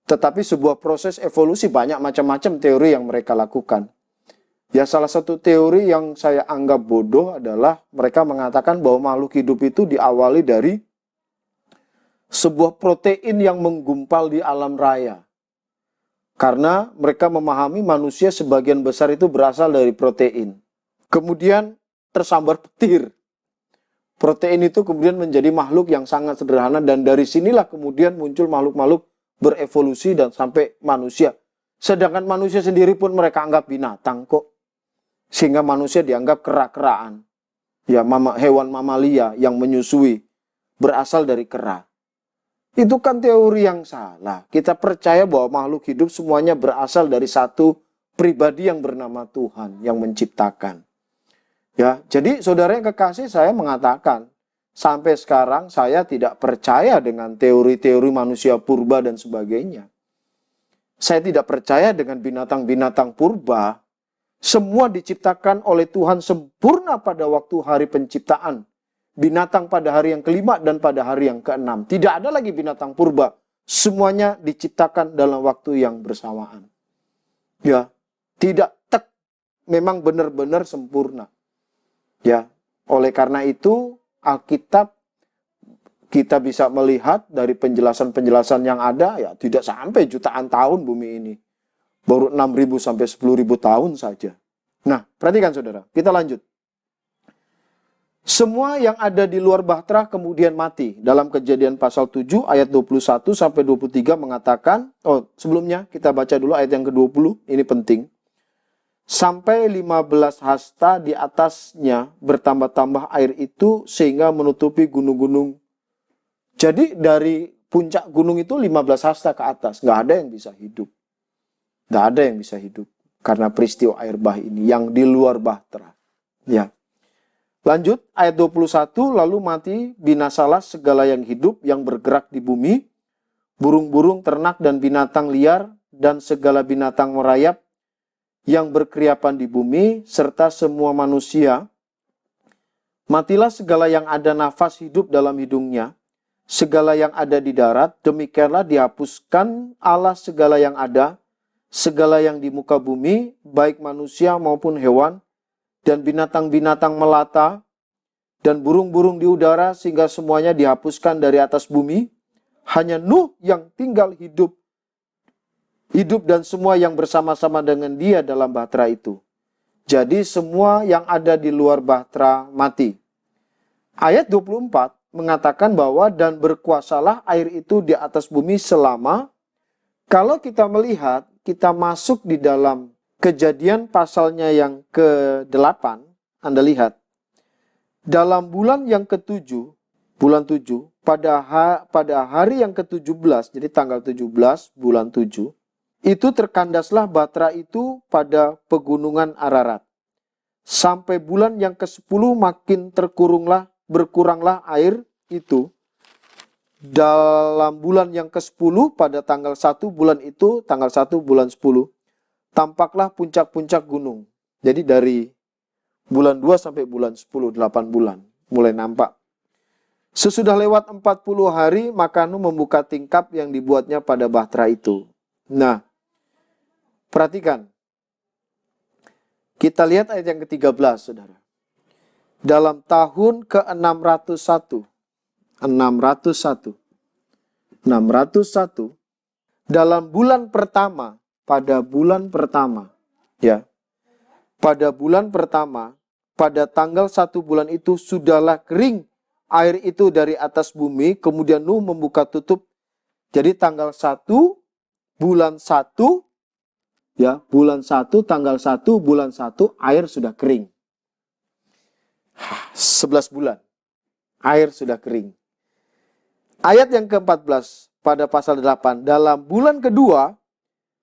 Tetapi sebuah proses evolusi, banyak macam-macam teori yang mereka lakukan. Ya, salah satu teori yang saya anggap bodoh adalah mereka mengatakan bahwa makhluk hidup itu diawali dari sebuah protein yang menggumpal di alam raya. Karena mereka memahami manusia sebagian besar itu berasal dari protein. Kemudian tersambar petir. Protein itu kemudian menjadi makhluk yang sangat sederhana dan dari sinilah kemudian muncul makhluk-makhluk berevolusi dan sampai manusia. Sedangkan manusia sendiri pun mereka anggap binatang kok. Sehingga manusia dianggap kera-keraan. Ya, hewan mamalia yang menyusui berasal dari kera. Itu kan teori yang salah. Kita percaya bahwa makhluk hidup semuanya berasal dari satu pribadi yang bernama Tuhan yang menciptakan. Ya, jadi saudara yang kekasih, saya mengatakan sampai sekarang saya tidak percaya dengan teori-teori manusia purba dan sebagainya. Saya tidak percaya dengan binatang-binatang purba. Semua diciptakan oleh Tuhan sempurna pada waktu hari penciptaan. Binatang pada hari yang kelima dan pada hari yang keenam. Tidak ada lagi binatang purba. Semuanya diciptakan dalam waktu yang bersamaan. Ya, tidak memang benar-benar sempurna. Ya, oleh karena itu Alkitab kita bisa melihat dari penjelasan-penjelasan yang ada, ya tidak sampai jutaan tahun bumi ini. Baru 6.000 sampai 10.000 tahun saja. Nah, perhatikan saudara, kita lanjut. Semua yang ada di luar bahtera kemudian mati. Dalam Kejadian pasal 7 ayat 21 sampai 23 mengatakan, sebelumnya kita baca dulu ayat yang ke-20, ini penting. Sampai 15 hasta di atasnya bertambah-tambah air itu sehingga menutupi gunung-gunung. Jadi dari puncak gunung itu 15 hasta ke atas. Nggak ada yang bisa hidup. Nggak ada yang bisa hidup. Karena peristiwa air bah ini yang di luar bahtera. Ya. Lanjut ayat 21, lalu mati binasalah segala yang hidup yang bergerak di bumi. Burung-burung, ternak dan binatang liar dan segala binatang merayap yang berkeriapan di bumi, serta semua manusia. Matilah segala yang ada nafas hidup dalam hidungnya, segala yang ada di darat, demikianlah dihapuskan Allah segala yang ada, segala yang di muka bumi, baik manusia maupun hewan, dan binatang-binatang melata, dan burung-burung di udara, sehingga semuanya dihapuskan dari atas bumi. Hanya Nuh yang tinggal hidup dan semua yang bersama-sama dengan dia dalam bahtera itu. Jadi semua yang ada di luar bahtera mati. Ayat 24 mengatakan bahwa dan berkuasalah air itu di atas bumi selama, kalau kita melihat, kita masuk di dalam Kejadian pasalnya yang ke-8, Anda lihat, dalam bulan yang ke-7, bulan 7, pada hari yang ke-17, jadi tanggal 17 bulan 7, itu terkandaslah bahtera itu pada pegunungan Ararat. Sampai bulan yang ke-10 makin berkuranglah air itu. Dalam bulan yang ke-10 pada tanggal 1 bulan itu, tanggal 1 bulan 10, tampaklah puncak-puncak gunung. Jadi dari bulan 2 sampai bulan 10, 8 bulan, mulai nampak. Sesudah lewat 40 hari, maka Nuh membuka tingkap yang dibuatnya pada bahtera itu. Nah, perhatikan. Kita lihat ayat yang ke-13, saudara. Dalam tahun ke-601, 601, dalam bulan pertama, pada bulan pertama, pada tanggal 1 bulan itu, sudahlah kering air itu dari atas bumi, kemudian Nuh membuka tutup. Jadi tanggal 1, bulan 1, bulan 1, tanggal 1, bulan 1, air sudah kering. 11 bulan, air sudah kering. Ayat yang ke-14, pada pasal 8, dalam bulan kedua,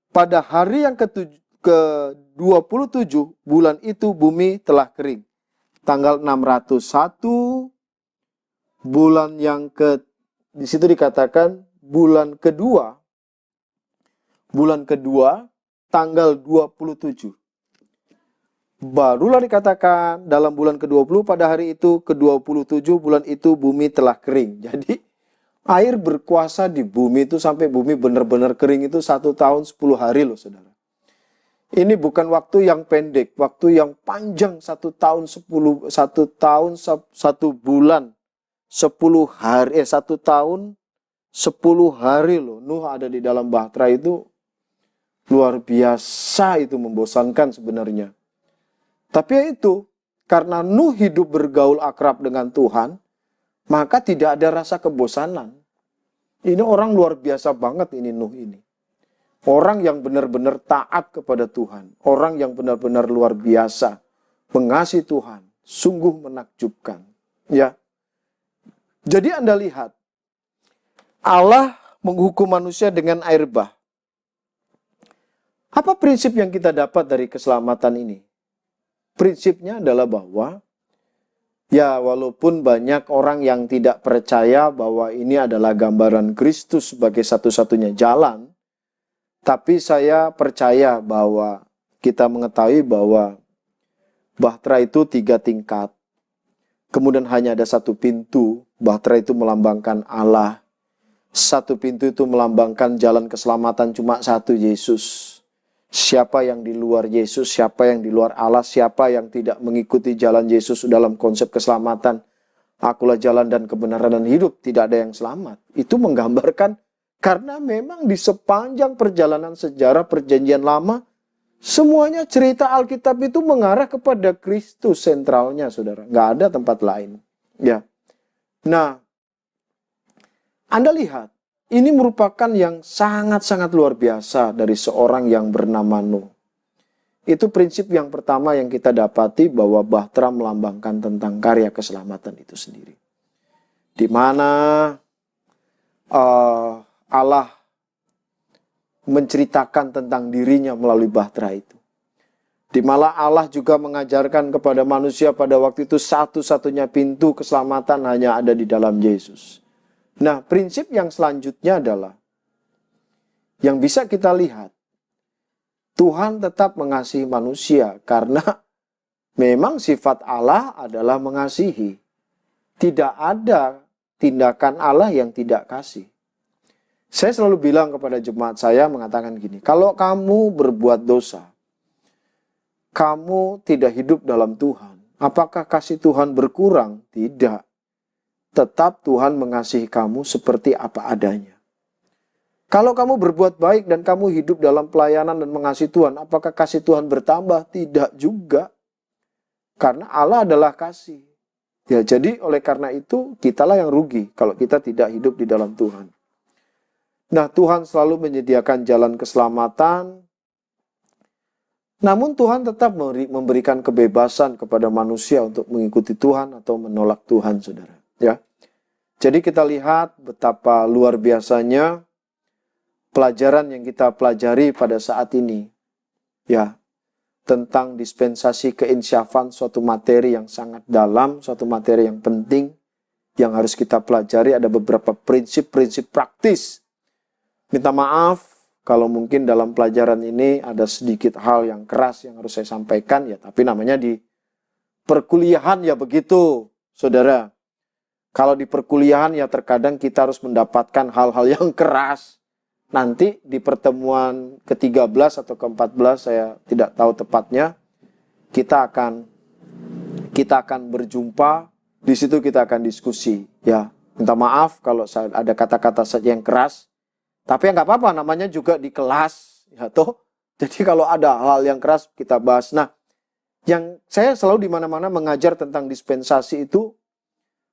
pada hari yang ke-27, bulan itu bumi telah kering. Tanggal 601, bulan yang di situ dikatakan bulan kedua, tanggal 27. Barulah dikatakan dalam bulan ke-20 pada hari itu, ke-27 bulan itu bumi telah kering. Jadi air berkuasa di bumi itu sampai bumi benar-benar kering itu 1 tahun 10 hari loh saudara. Ini bukan waktu yang pendek, waktu yang panjang 1 tahun 10, 1 tahun 1 bulan 10 hari, 1 tahun 10 hari loh. Nuh ada di dalam bahtera itu luar biasa, itu membosankan sebenarnya. Tapi ya itu, karena Nuh hidup bergaul akrab dengan Tuhan, maka tidak ada rasa kebosanan. Ini orang luar biasa banget ini Nuh ini. Orang yang benar-benar taat kepada Tuhan. Orang yang benar-benar luar biasa. Mengasihi Tuhan. Sungguh menakjubkan. Ya. Jadi Anda lihat. Allah menghukum manusia dengan air bah. Apa prinsip yang kita dapat dari keselamatan ini? Prinsipnya adalah bahwa ya walaupun banyak orang yang tidak percaya bahwa ini adalah gambaran Kristus sebagai satu-satunya jalan, tapi saya percaya bahwa kita mengetahui bahwa bahtera itu 3 tingkat. Kemudian hanya ada 1 pintu. Bahtera itu melambangkan Allah. 1 pintu itu melambangkan jalan keselamatan cuma 1, Yesus. Siapa yang di luar Yesus, siapa yang di luar Allah, siapa yang tidak mengikuti jalan Yesus dalam konsep keselamatan. Akulah jalan dan kebenaran dan hidup, tidak ada yang selamat. Itu menggambarkan karena memang di sepanjang perjalanan sejarah perjanjian lama, semuanya cerita Alkitab itu mengarah kepada Kristus sentralnya, saudara. Nggak ada tempat lain. Ya. Nah, Anda lihat, ini merupakan yang sangat-sangat luar biasa dari seorang yang bernama Nuh. Itu prinsip yang pertama yang kita dapati bahwa bahtera melambangkan tentang karya keselamatan itu sendiri. Di mana Allah menceritakan tentang dirinya melalui bahtera itu. Di mana Allah juga mengajarkan kepada manusia pada waktu itu satu-satunya pintu keselamatan hanya ada di dalam Yesus. Nah, prinsip yang selanjutnya adalah yang bisa kita lihat. Tuhan tetap mengasihi manusia karena memang sifat Allah adalah mengasihi. Tidak ada tindakan Allah yang tidak kasih. Saya selalu bilang kepada jemaat saya mengatakan gini, kalau kamu berbuat dosa, kamu tidak hidup dalam Tuhan. Apakah kasih Tuhan berkurang? Tidak. Tetap Tuhan mengasihi kamu seperti apa adanya. Kalau kamu berbuat baik dan kamu hidup dalam pelayanan dan mengasihi Tuhan, apakah kasih Tuhan bertambah? Tidak juga. Karena Allah adalah kasih. Ya, jadi oleh karena itu, kitalah yang rugi kalau kita tidak hidup di dalam Tuhan. Nah, Tuhan selalu menyediakan jalan keselamatan. Namun Tuhan tetap memberikan kebebasan kepada manusia untuk mengikuti Tuhan atau menolak Tuhan, saudara. Ya, jadi kita lihat betapa luar biasanya pelajaran yang kita pelajari pada saat ini, ya, tentang dispensasi keinsyafan, suatu materi yang sangat dalam, suatu materi yang penting yang harus kita pelajari. Ada beberapa prinsip-prinsip praktis. Minta maaf kalau mungkin dalam pelajaran ini ada sedikit hal yang keras yang harus saya sampaikan, ya, tapi namanya di perkuliahan ya begitu, saudara. Kalau di perkuliahan ya terkadang kita harus mendapatkan hal-hal yang keras. Nanti di pertemuan ke-13 atau ke-14, saya tidak tahu tepatnya, kita akan berjumpa, di situ kita akan diskusi. Ya, minta maaf kalau ada kata-kata saja yang keras, tapi ya nggak apa-apa, namanya juga di kelas, ya toh. Jadi kalau ada hal yang keras kita bahas. Nah, yang saya selalu di mana-mana mengajar tentang dispensasi itu,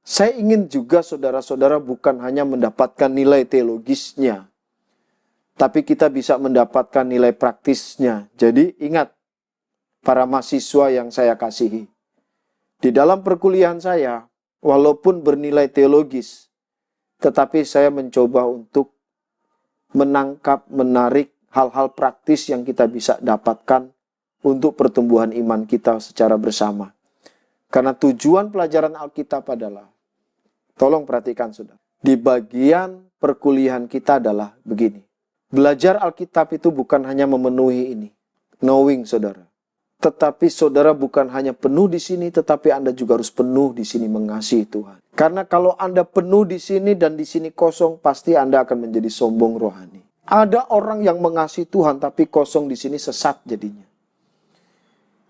saya ingin juga saudara-saudara bukan hanya mendapatkan nilai teologisnya, tapi kita bisa mendapatkan nilai praktisnya. Jadi ingat, para mahasiswa yang saya kasihi, di dalam perkuliahan saya, walaupun bernilai teologis, tetapi saya mencoba untuk menangkap, menarik hal-hal praktis yang kita bisa dapatkan untuk pertumbuhan iman kita secara bersama. Karena tujuan pelajaran Alkitab adalah, tolong perhatikan saudara, di bagian perkuliahan kita adalah begini. Belajar Alkitab itu bukan hanya memenuhi ini, knowing saudara. Tetapi saudara bukan hanya penuh di sini, tetapi Anda juga harus penuh di sini mengasihi Tuhan. Karena kalau Anda penuh di sini dan di sini kosong, pasti Anda akan menjadi sombong rohani. Ada orang yang mengasihi Tuhan, tapi kosong di sini sesat jadinya.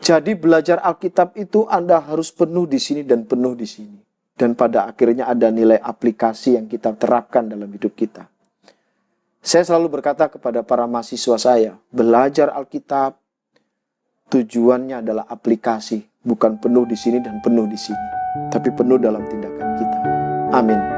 Jadi belajar Alkitab itu Anda harus penuh di sini dan penuh di sini. Dan pada akhirnya ada nilai aplikasi yang kita terapkan dalam hidup kita. Saya selalu berkata kepada para mahasiswa saya, belajar Alkitab, tujuannya adalah aplikasi, bukan penuh di sini dan penuh di sini, tapi penuh dalam tindakan kita. Amin.